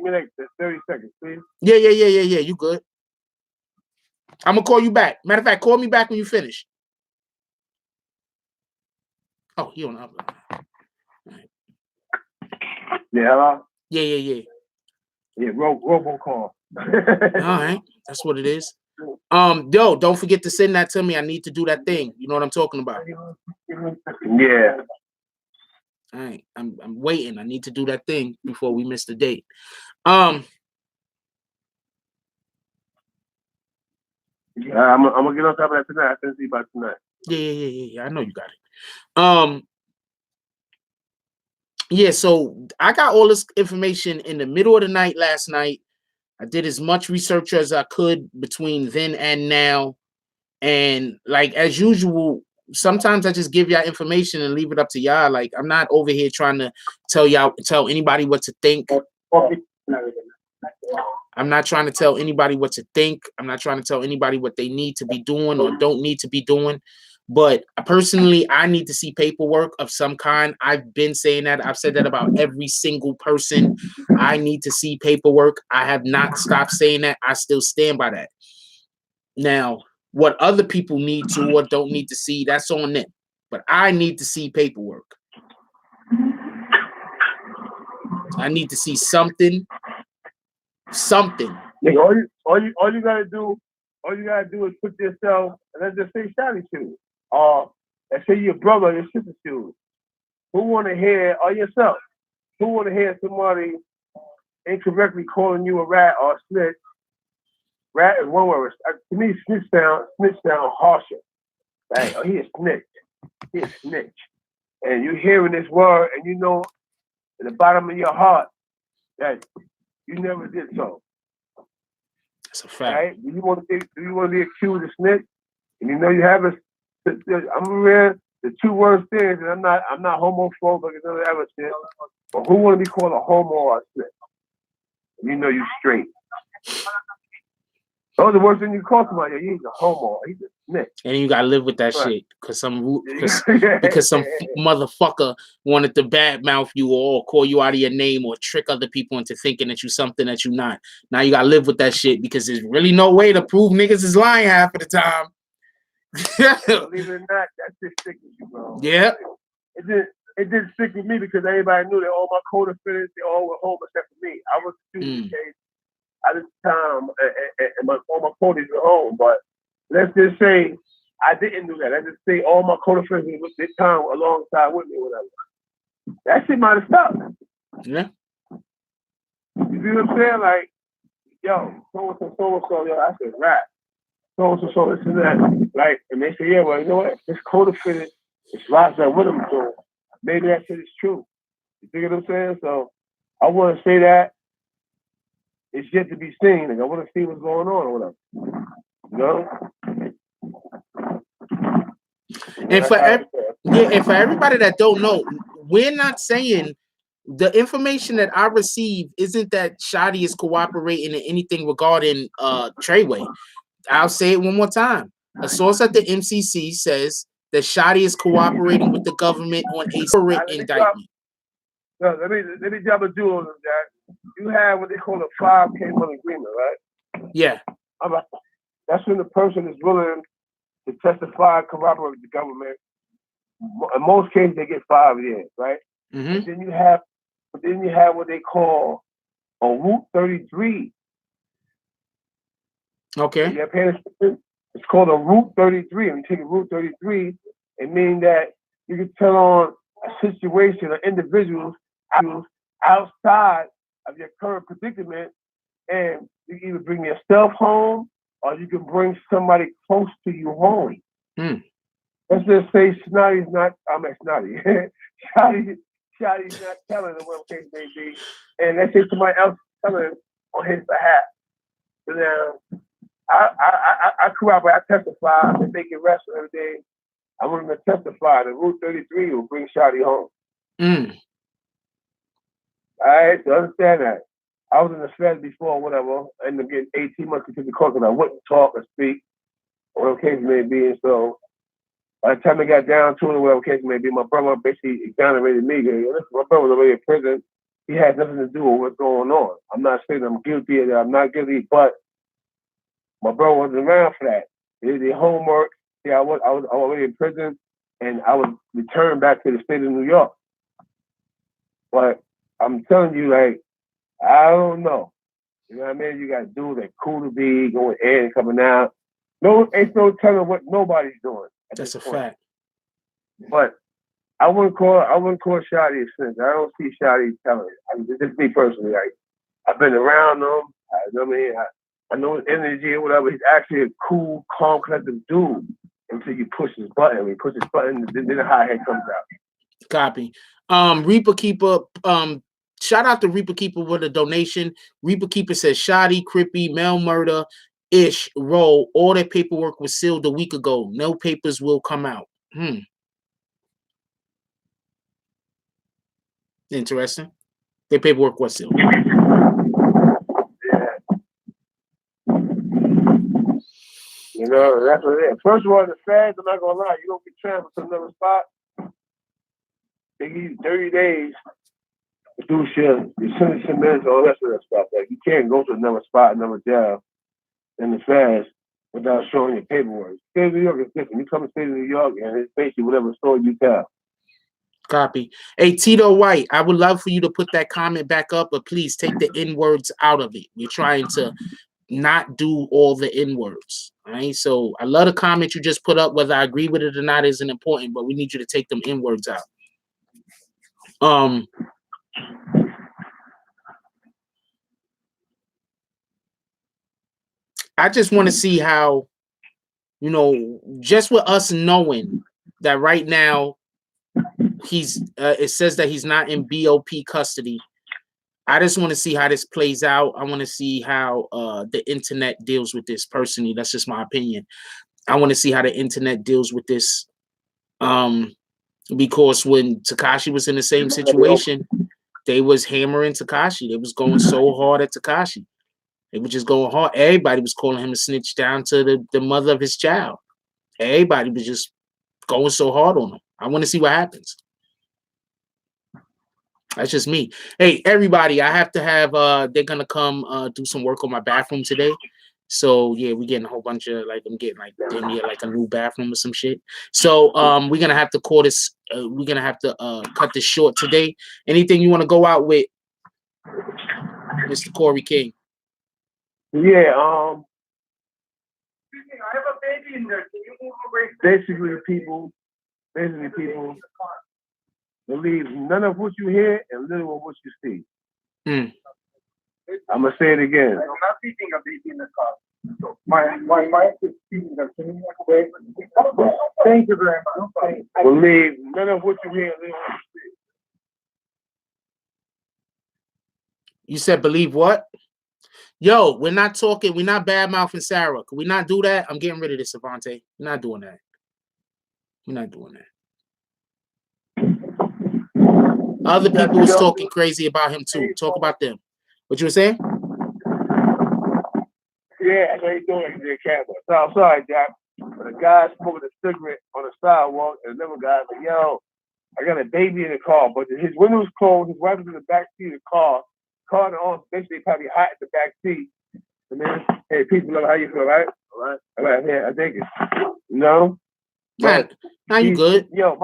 30 seconds, please. Yeah. You good? I'm gonna call you back. Matter of fact, call me back when you finish. Oh, he on the upload. Right. Yeah, hello? Yeah. Yeah, robocall. All right, that's what it is. Yo, don't forget to send that to me. I need to do that thing. You know what I'm talking about. Yeah. All right, I'm waiting. I need to do that thing before we miss the date. I'm gonna get on top of that tonight. I can see about tonight. Yeah. I know you got it. Yeah, so I got all this information in the middle of the night last night. I did as much research as I could between then and now. And like as usual, sometimes I just give y'all information and leave it up to y'all. Like I'm not over here trying to tell anybody what to think. I'm not trying to tell anybody what to think. I'm not trying to tell anybody what they need to be doing or don't need to be doing. But personally, I need to see paperwork of some kind. I've been saying that. I've said that about every single person. I need to see paperwork. I have not stopped saying that. I still stand by that. Now, what other people need to or don't need to see, that's on them. But I need to see paperwork. I need to see something. Yeah, all you gotta do is put yourself, and let's just say Shotti shoes. Let's say your brother or your sister shoes. Who wanna hear, or yourself, who wanna hear somebody incorrectly calling you a rat or a snitch? Rat is one word. To me, snitch sound harsher. Like, oh, he a snitch. He a snitch. And you hearing this word, and you know in the bottom of your heart that you never did so. That's a fact. Right? Do you want to be accused of snitch? And you know you have the two worst things, and I'm not homophobic and none of that other shit. But who want to be called a homo or a snitch? You know you straight. Oh, the worst thing you call somebody, he's a homo, he's a snitch. And you gotta live with that shit because some motherfucker wanted to badmouth you or call you out of your name or trick other people into thinking that you're something that you're not. Now you gotta live with that shit because there's really no way to prove niggas is lying half of the time. Believe it or not, that shit stick with you, bro. Yeah. It did stick with me because everybody knew that all my co-defendants, they all were home except for me. I was the student case at this time, and all my co-defendants were home. But let's just say I didn't do that. Let's just say all my co-defendants with this time alongside with me, whatever. That shit might have stopped. Yeah. You see what I'm saying? Like, yo, so-and-so, yo, I said rap. So this and that. Like, and they say, yeah, well, you know what? This co-defendant is locked up with him, so maybe that shit is true. You see what I'm saying? So I want to say that it's yet to be seen. Like, I want to see what's going on or whatever. You know? And for everybody that don't know, we're not saying the information that I receive isn't that Shotti is cooperating in anything regarding Treyway. I'll say it one more time. A source at the MCC says that Shotti is cooperating with the government on a separate indictment. Let me drop a jewel on that. You have what they call a 5K money agreement, right? Yeah. That's when the person is willing to testify and corroborate with the government. In most cases, they get 5 years, right? Mm-hmm. But then you have what they call a Route 33. Okay. Yeah, it's called a Route 33. And you take a Route 33, it means that you can tell on a situation or individuals outside of your current predicament, and you can either bring yourself home or you can bring somebody close to you home. Mm. Let's just say Shotti's not telling him what case may be, and let's say somebody else telling him on his behalf. So now, I corroborate, I testify, I've been making arrests every day. I want him to testify that Route 33 will bring Shotti home. Mm. All right, so understand that. I was in the feds before, whatever. I ended up getting 18 months into the court because I wouldn't talk or speak, or whatever case may be. And so by the time I got down to it, whatever case may be, my brother basically exonerated me. My brother was already in prison. He had nothing to do with what's going on. I'm not saying I'm guilty or I'm not guilty, but My brother wasn't around for that. They did homework. See, I was already in prison, and I was returned back to the state of New York. But I'm telling you, like, I don't know. You know what I mean? You got dudes that cool to be going in and coming out. No, ain't no telling what nobody's doing. That's a fact. But I wouldn't call Shotti a snitch. I don't see Shotti telling it. I mean, just me personally. Like, I've been around him. I know his energy or whatever. He's actually a cool, calm, collective dude until you push his button. When you push his button, then the high head comes out. Copy. Reaper Keeper. Shout out to Reaper Keeper with a donation. Reaper Keeper says Shotti, Crippy, mail murder, ish, roll. All their paperwork was sealed a week ago. No papers will come out. Interesting. Their paperwork was sealed. Yeah. You know, that's what it is. First of all, the feds, I'm not gonna lie, you don't get transferred to another spot. They give you 30 days to do shit. You send some minutes, all that sort of stuff. Like, you can't go to another spot, another jail in the feds without showing your paperwork. State of New York is different. You come to the state of New York and it's basically whatever story you tell. Copy. Hey, Tito White, I would love for you to put that comment back up, but please take the N-words out of it. We're trying to not do all the N-words. All right. So I love the comment you just put up. Whether I agree with it or not isn't important, but we need you to take them N-words out. I just want to see how, you know, just with us knowing that right now he's it says that he's not in BOP custody. I just want to see how this plays out. I want to see how the internet deals with this personally. That's just my opinion. I want to see how the internet deals with this. Because when Tekashi was in the same situation, they was hammering Tekashi. They was going so hard at Tekashi. They were just going hard. Everybody was calling him a snitch down to the mother of his child. Everybody was just going so hard on him. I want to see what happens. That's just me. Hey, everybody, I have to have they're gonna come do some work on my bathroom today. So yeah, we're getting a whole bunch of like I'm getting like damn near like a new bathroom or some shit. So we're gonna have to call this we're gonna have to cut this short today. Anything you want to go out with, Mr. Corey King? Yeah, I have a baby in there. Can you move away? Basically, people believe none of what you hear and little of what you see. I'm gonna say it again. I'm not feeding a baby in the car. So my wife is feeding her. Can you walk away? Thank you very much. Believe none of what you hear and little of what you see. You said believe what? Yo, we're not talking. We're not bad mouthing Sarah. Can we not do that? I'm getting rid of this, Avante. We're not doing that. We're not doing that. Other people was talking crazy about him too. Talk about them. What you were saying? Yeah, I know you're doing it, camera. So I'm sorry, Jack. But a guy smoking a cigarette on the sidewalk, and another guy's like, "Yo, I got a baby in the car, but his window's closed. His wife is in the back seat of the car. Car on, basically probably hot in the back seat. And then, hey, people, how you feel, right? All right, yeah, I think it. No, But now you good? Yo,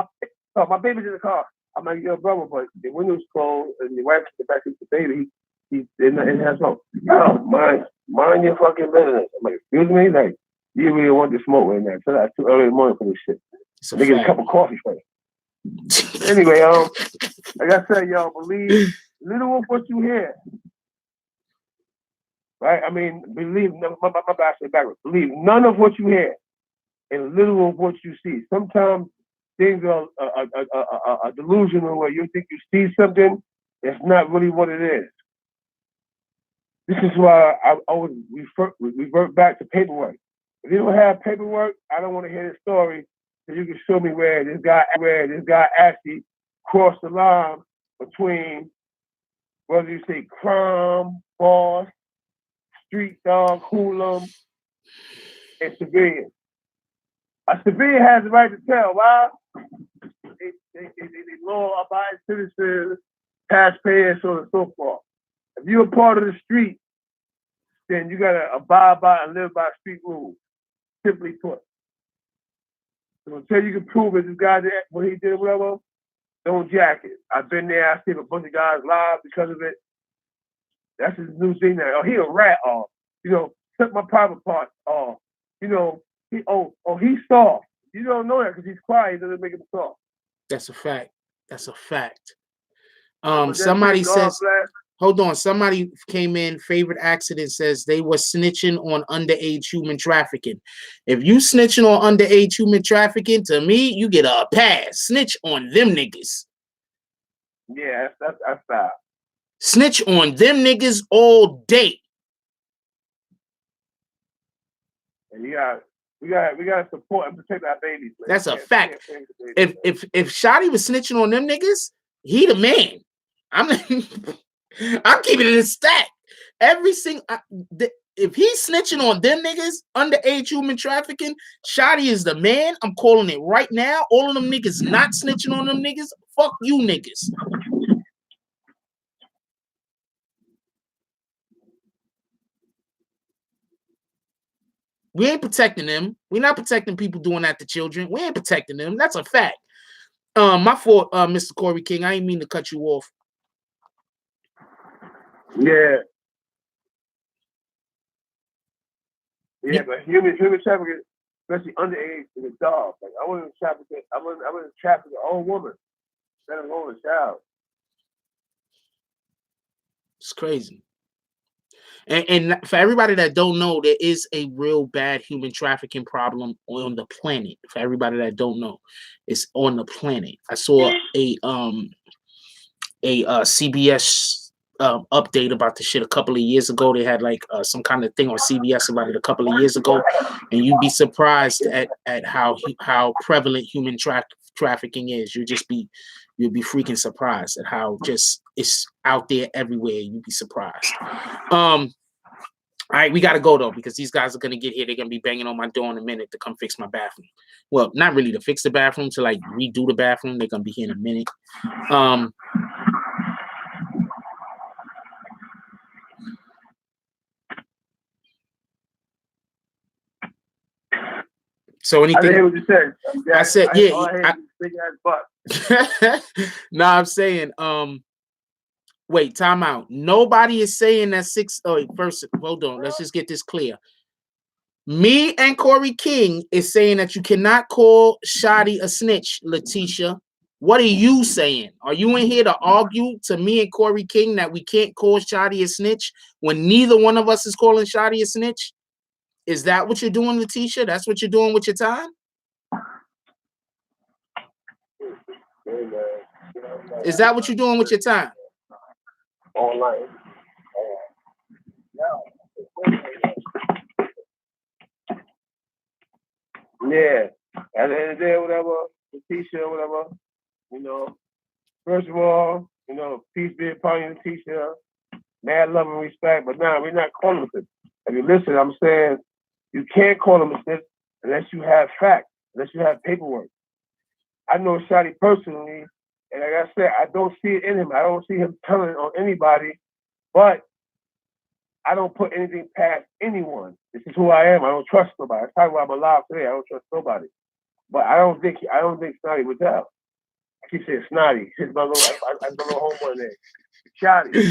my baby's in the car. I'm like, yo, brother, but the window's closed and your wife's in the back seat of the baby. He's in the house. Yo, mind your fucking business. I'm like, excuse me, like, you really want to smoke right now? So that's too early in the morning for this shit. They get a cup of coffee for you. Anyway, like I said, y'all, believe little of what you hear. Right? I mean, believe, my bad, say backwards. Believe none of what you hear and little of what you see. Sometimes things are delusional where you think you see something, it's not really what it is. This is why I always revert back to paperwork. If you don't have paperwork, I don't want to hear the story. So you can show me where this guy actually crossed the line between whether you say crime, boss, street dog, hoodlum, and civilian. A civilian has the right to tell. Why? They law-abiding citizens, taxpayers, so on and so forth. If you're a part of the street, then you gotta abide by and live by street rules. Simply put. So until you can prove it, this guy did what he did, whatever, don't jack it. I've been there. I seen a bunch of guys live because of it. That's his new thing now. Oh, he a rat. Oh, you know, took my private part. Oh, you know, he's soft. You don't know that because he's quiet. It doesn't make him soft. That's a fact. That's a fact. But Somebody says, flash, hold on. Somebody came in. Favorite accident says they were snitching on underage human trafficking. If you snitching on underage human trafficking, to me, you get a pass. Snitch on them niggas. Yeah, that's foul. Snitch on them niggas all day. And we gotta support and protect our babies. Man. That's a fact. If Shotti was snitching on them niggas, he the man. I'm keeping it in stack. If he's snitching on them niggas, underage human trafficking, Shotti is the man. I'm calling it right now. All of them niggas not snitching on them niggas. Fuck you niggas. We ain't protecting them. We're not protecting people doing that to children. We ain't protecting them. That's a fact. My fault, Mr. Corey King. I ain't mean to cut you off. Yeah, but human trafficking, especially underage, is a dog. Like I wouldn't traffic an old woman, let alone a child. It's crazy. And for everybody that don't know, there is a real bad human trafficking problem on the planet. For everybody that don't know, it's on the planet. I saw a CBS update about the shit a couple of years ago. They had like some kind of thing on CBS about it a couple of years ago, and you'd be surprised at how prevalent human trafficking is. You'll be freaking surprised at how just it's out there everywhere. You'd be surprised. All right, we gotta go though because these guys are gonna get here. They're gonna be banging on my door in a minute to come fix my bathroom. Well, not really to fix the bathroom, to like redo the bathroom. They're gonna be here in a minute. So anything? I didn't hear what you said. I said, big ass butt. No, I'm saying, wait, time out. Nobody is saying that first, hold on. Let's just get this clear. Me and Corey King is saying that you cannot call Shotti a snitch, Letitia. What are you saying? Are you in here to argue to me and Corey King that we can't call Shotti a snitch when neither one of us is calling Shotti a snitch? Is that what you're doing, Letitia? That's what you're doing with your time? Is that what you're doing with your time? Online. Yeah. At the end of the day, whatever, Letitia, whatever, you know, first of all, you know, peace be upon you, Letitia. Mad love and respect, but now we're not calling them. If you listen, I'm saying you can't call them a snitch unless you have facts, unless you have paperwork. I know Shotti personally, and like I said, I don't see it in him. I don't see him telling on anybody, but I don't put anything past anyone. This is who I am. I don't trust nobody. That's probably why I'm alive today. I don't trust nobody. But I don't think Snotty would tell. I keep saying Snotty. It's my little, I don't know homeboy name. Shotti.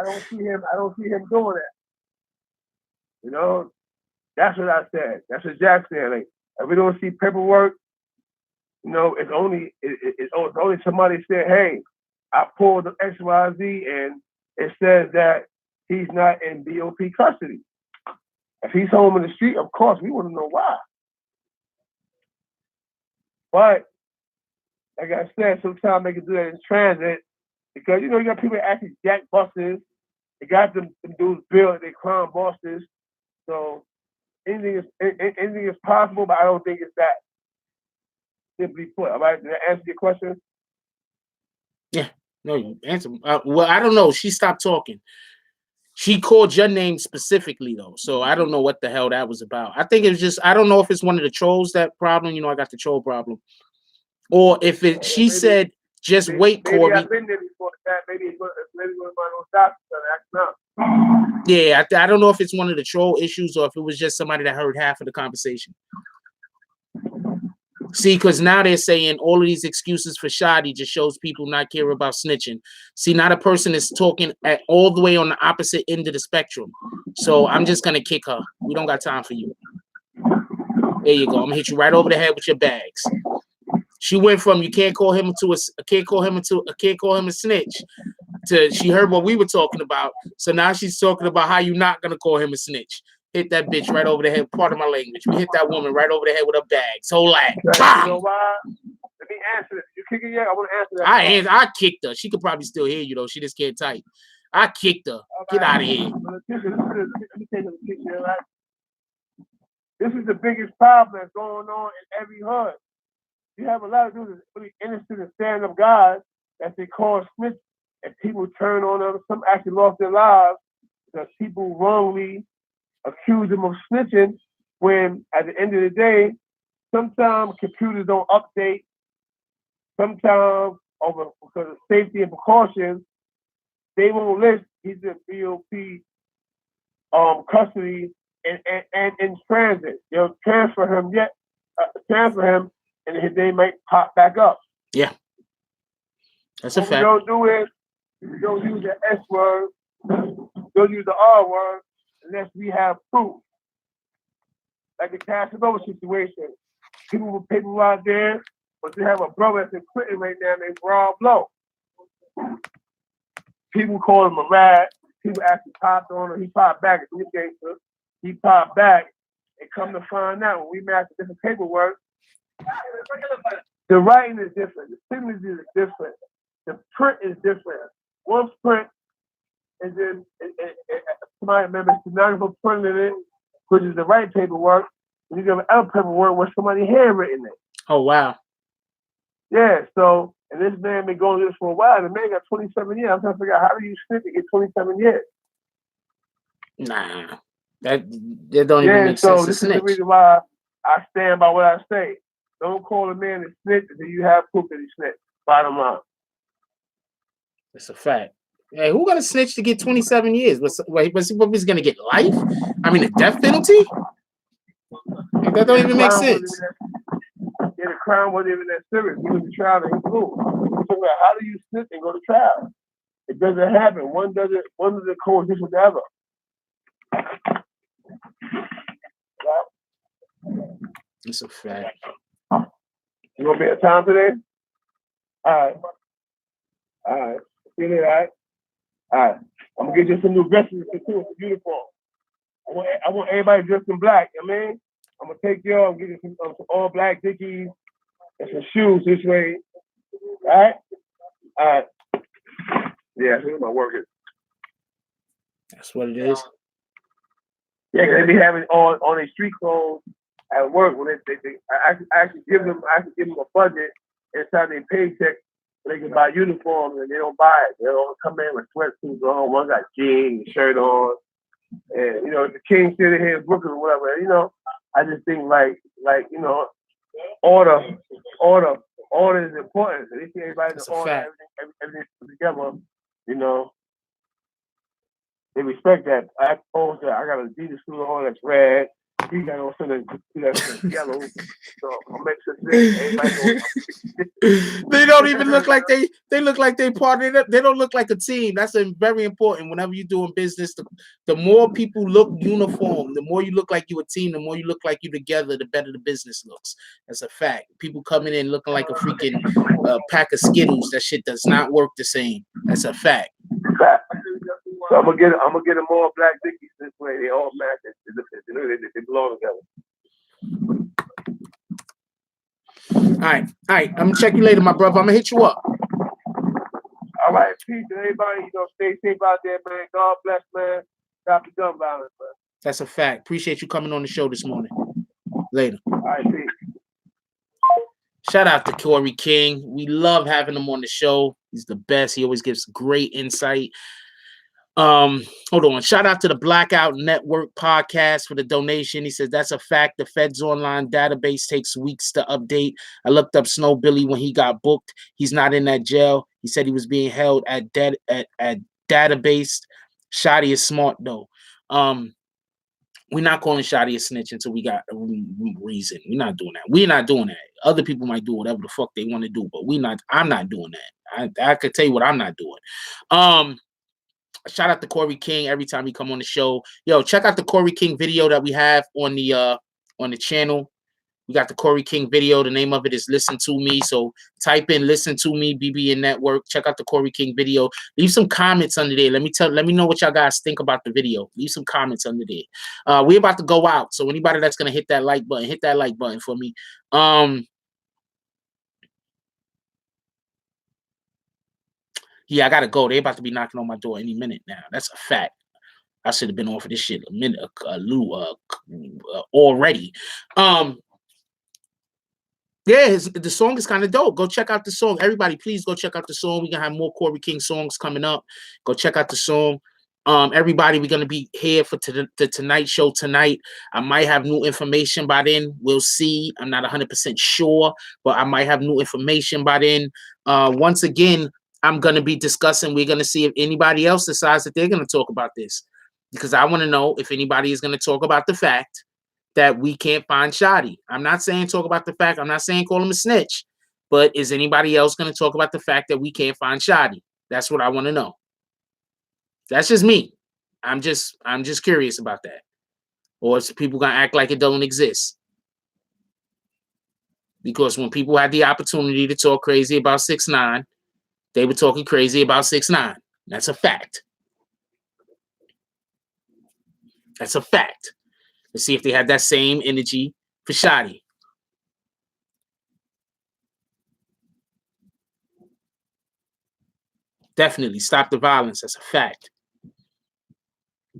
I don't see him doing that. You know, that's what I said. That's what Jack said. Like, if we don't see paperwork, you know, it's only somebody said, hey, I pulled the XYZ and it says that he's not in BOP custody. If he's home in the street, of course, we want to know why. But, like I said, sometimes they can do that in transit because, you know, you got people that actually jack buses. They got them dudes built, they crime bosses. So anything is possible, but I don't think it's that. Simply put, all right? Did I answer your question? Yeah, no, you answer. Well, I don't know. She stopped talking. She called your name specifically though, so I don't know what the hell that was about. I think it was just I don't know if it's one of the trolls that problem. You know, I got the troll problem, or if it. She said, "Just wait, Corey." Maybe I've been there before. Maybe one of my little doctors act up. Yeah, I don't know if it's one of the troll issues or if it was just somebody that heard half of the conversation. See, because now they're saying all of these excuses for Shotti just shows people not care about snitching. See, now the person is talking at all the way on the opposite end of the spectrum. So I'm just gonna kick her. We don't got time for you. There you go. I'm gonna hit you right over the head with your bags. She went from you can't call him a snitch to she heard what we were talking about. So now she's talking about how you're not gonna call him a snitch. Hit that bitch right over the head. Part of my language. We hit that woman right over the head with her bags. Whole lot. You know why? Let me answer this. You kick it yet? I want to answer that. I kicked her. She could probably still hear you though. She just can't type. I kicked her. Get out of here. This is the biggest problem that's going on in every hood. You have a lot of dudes that's really innocent and stand-up guys that they call snitch, and people turn on them. Some actually lost their lives because people wrongly accuse them of snitching when at the end of the day, sometimes computers don't update. Sometimes because of safety and precautions, they won't list he's in BOP custody and in transit. They'll transfer him and his name might pop back up. Yeah. That's a fact. What we don't do is we don't use the S word, don't use the R word unless we have proof. Like the Casanova situation. People with people out there, but they have a brother that's in prison right now named Rob Lowe. People call him a rat. People actually popped on him. He popped back at the gangster. He popped back and come to find out when we matched different paperwork, the writing is different. The signature is different. The print is different. One print is in somebody remembers stenographer printed it, which is the right paperwork. And you have other paperwork where somebody handwritten it. Oh wow. Yeah, so and this man been going through this for a while. The man got 27 years. I'm trying to figure out how do you snitch to get 27 years? Nah. That don't even make sense. This is the reason why I stand by what I say. Don't call a man a snitch until you have proof that he snitched. Bottom line. That's a fact. Hey, who gonna snitch to get 27 years? What he's gonna get life? I mean, a death penalty? That don't even make sense. The crime wasn't even that serious. He went to trial and he flew. So how do you snitch and go to trial? It doesn't happen. One doesn't coexist with the other. It's a fact. You gonna be at time today? All right. See you later, all right. I'm gonna get you some new dresses too, some uniform. I want everybody dressed in black, you know what I mean? I'm gonna take y'all and get you some all black Dickies and some shoes this way. All right. Yeah, here's my workers. That's what it is. Yeah, cause they be having on their street clothes at work when I actually give them a budget inside their paycheck so they can buy uniforms and they don't buy it. They don't come in with sweatsuits on. One got jeans, shirt on, and the King City here in Brooklyn or whatever. I just think like order is important. So they see everybody in order, everything put together. They respect that. I got an Adidas suit on that's red. He got on something that's yellow. So I'll make sure they don't even look like they look like they partnered up. They don't look like a team. That's very important. Whenever you're doing business, the more people look uniform, the more you look like you a team, the more you look like you together, the better the business looks. That's a fact. People coming in looking like a freaking pack of Skittles. That shit does not work the same. That's a fact. So I'm gonna get them all black Dickies this way. They all match. They belong together. All right. I'm gonna check you later, my brother. I'm gonna hit you up. All right, peace to everybody. Stay safe out there, man. God bless, man. Stop the gun violence, man. That's a fact. Appreciate you coming on the show this morning. Later. All right, peace. Shout out to Corey King. We love having him on the show. He's the best. He always gives great insight. Hold on. Shout out to the Blackout Network podcast for the donation. He says that's a fact. The Fed's online database takes weeks to update. I looked up Snow Billy when he got booked. He's not in that jail. He said he was being held at database Shotti is smart though. We're not calling Shotti a snitch until we got a reason. We're not doing that. We're not doing that. Other people might do whatever the fuck they want to do, but I'm not doing that. I could tell you what I'm not doing. Shout out to Corey King every time he come on the show. Yo, check out the Corey King video that we have on the channel. We got the Corey King video. The name of it is Listen to Me. So type in Listen to Me, BBN Network. Check out the Corey King video. Leave some comments under there. Let me know what y'all guys think about the video. Leave some comments under there. We're about to go out. So anybody that's gonna hit that like button for me. Yeah, I gotta go. They about to be knocking on my door any minute now. That's a fact. I should have been off of this shit a minute already. Yeah, the song is kind of dope. Go check out the song. Everybody, please go check out the song. We're gonna have more Corey King songs coming up. Go check out the song. Everybody, we're gonna be here for the Tonight Show tonight. I might have new information by then. We'll see. I'm not 100% sure, but I might have new information by then. Once again, I'm gonna be discussing. We're gonna see if anybody else decides that they're gonna talk about this, because I want to know if anybody is gonna talk about the fact that we can't find Shotti. I'm not saying talk about the fact. I'm not saying call him a snitch, but is anybody else going to talk about the fact that we can't find Shotti? That's what I want to know. That's just me. I'm just curious about that. Or is people going to act like it don't exist? Because when people had the opportunity to talk crazy about 6ix9ine, they were talking crazy about 6ix9ine. That's a fact. That's a fact. Let's see if they have that same energy for Shotti. Definitely stop the violence. That's a fact.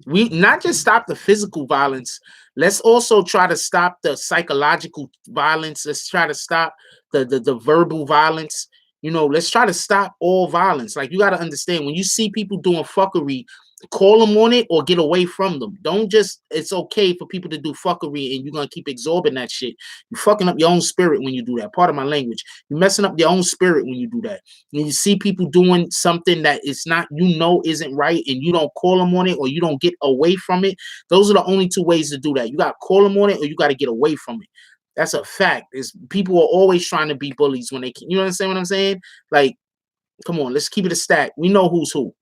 We not just stop the physical violence. Let's also try to stop the psychological violence. Let's try to stop the verbal violence. You know, let's try to stop all violence. Like, you got to understand, when you see people doing fuckery, call them on it or get away from them. Don't just, it's okay for people to do fuckery and you're going to keep absorbing that shit. You're fucking up your own spirit when you do that. Part of my language. You're messing up your own spirit when you do that. When you see people doing something that is not, isn't right, and you don't call them on it or you don't get away from it, those are the only two ways to do that. You got to call them on it or you got to get away from it. That's a fact. Is people are always trying to be bullies when they can. You understand what I'm saying? Like, come on, let's keep it a stack. We know who's who.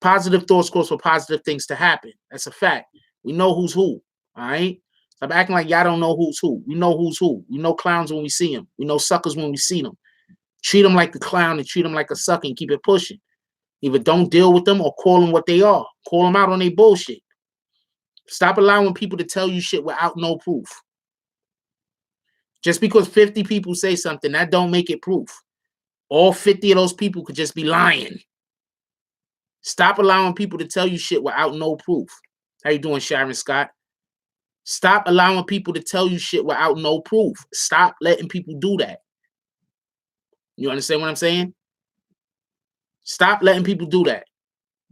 Positive thoughts cause for positive things to happen. That's a fact. We know who's who. All right. Stop acting like y'all don't know who's who. We know who's who. We know clowns when we see them. We know suckers when we see them. Treat them like a clown and treat them like a sucker and keep it pushing. Either don't deal with them or call them what they are. Call them out on their bullshit. Stop allowing people to tell you shit without no proof. Just because 50 people say something, that don't make it proof. All 50 of those people could just be lying. Stop allowing people to tell you shit without no proof. How you doing, Sharon Scott? Stop allowing people to tell you shit without no proof. Stop letting people do that. You understand what I'm saying? Stop letting people do that.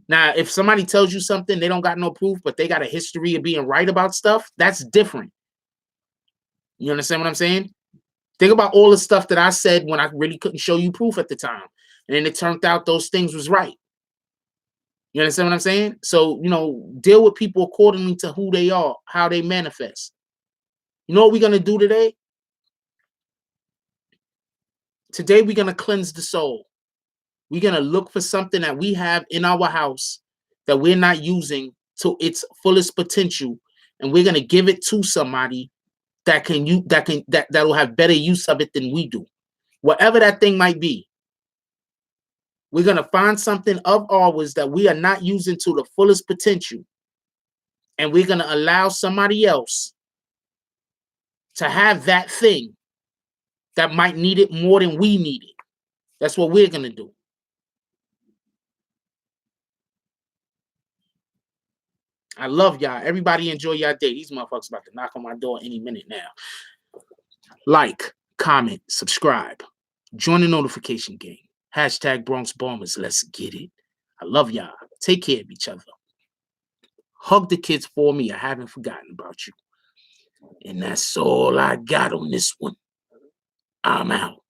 Now, if somebody tells you something, they don't got no proof, but they got a history of being right about stuff, that's different. You understand what I'm saying? Think about all the stuff that I said when I really couldn't show you proof at the time. And then it turned out those things was right. You understand what I'm saying? So, deal with people accordingly to who they are, how they manifest. You know what we're going to do today? Today, we're going to cleanse the soul. We're going to look for something that we have in our house that we're not using to its fullest potential. And we're going to give it to somebody that'll have better use of it than we do. Whatever that thing might be. We're going to find something of ours that we are not using to the fullest potential. And we're going to allow somebody else to have that thing that might need it more than we need it. That's what we're going to do. I love y'all. Everybody enjoy y'all day. These motherfuckers about to knock on my door any minute now. Like, comment, subscribe. Join the notification gang. Hashtag Bronx Bombers. Let's get it. I love y'all. Take care of each other. Hug the kids for me. I haven't forgotten about you. And that's all I got on this one. I'm out.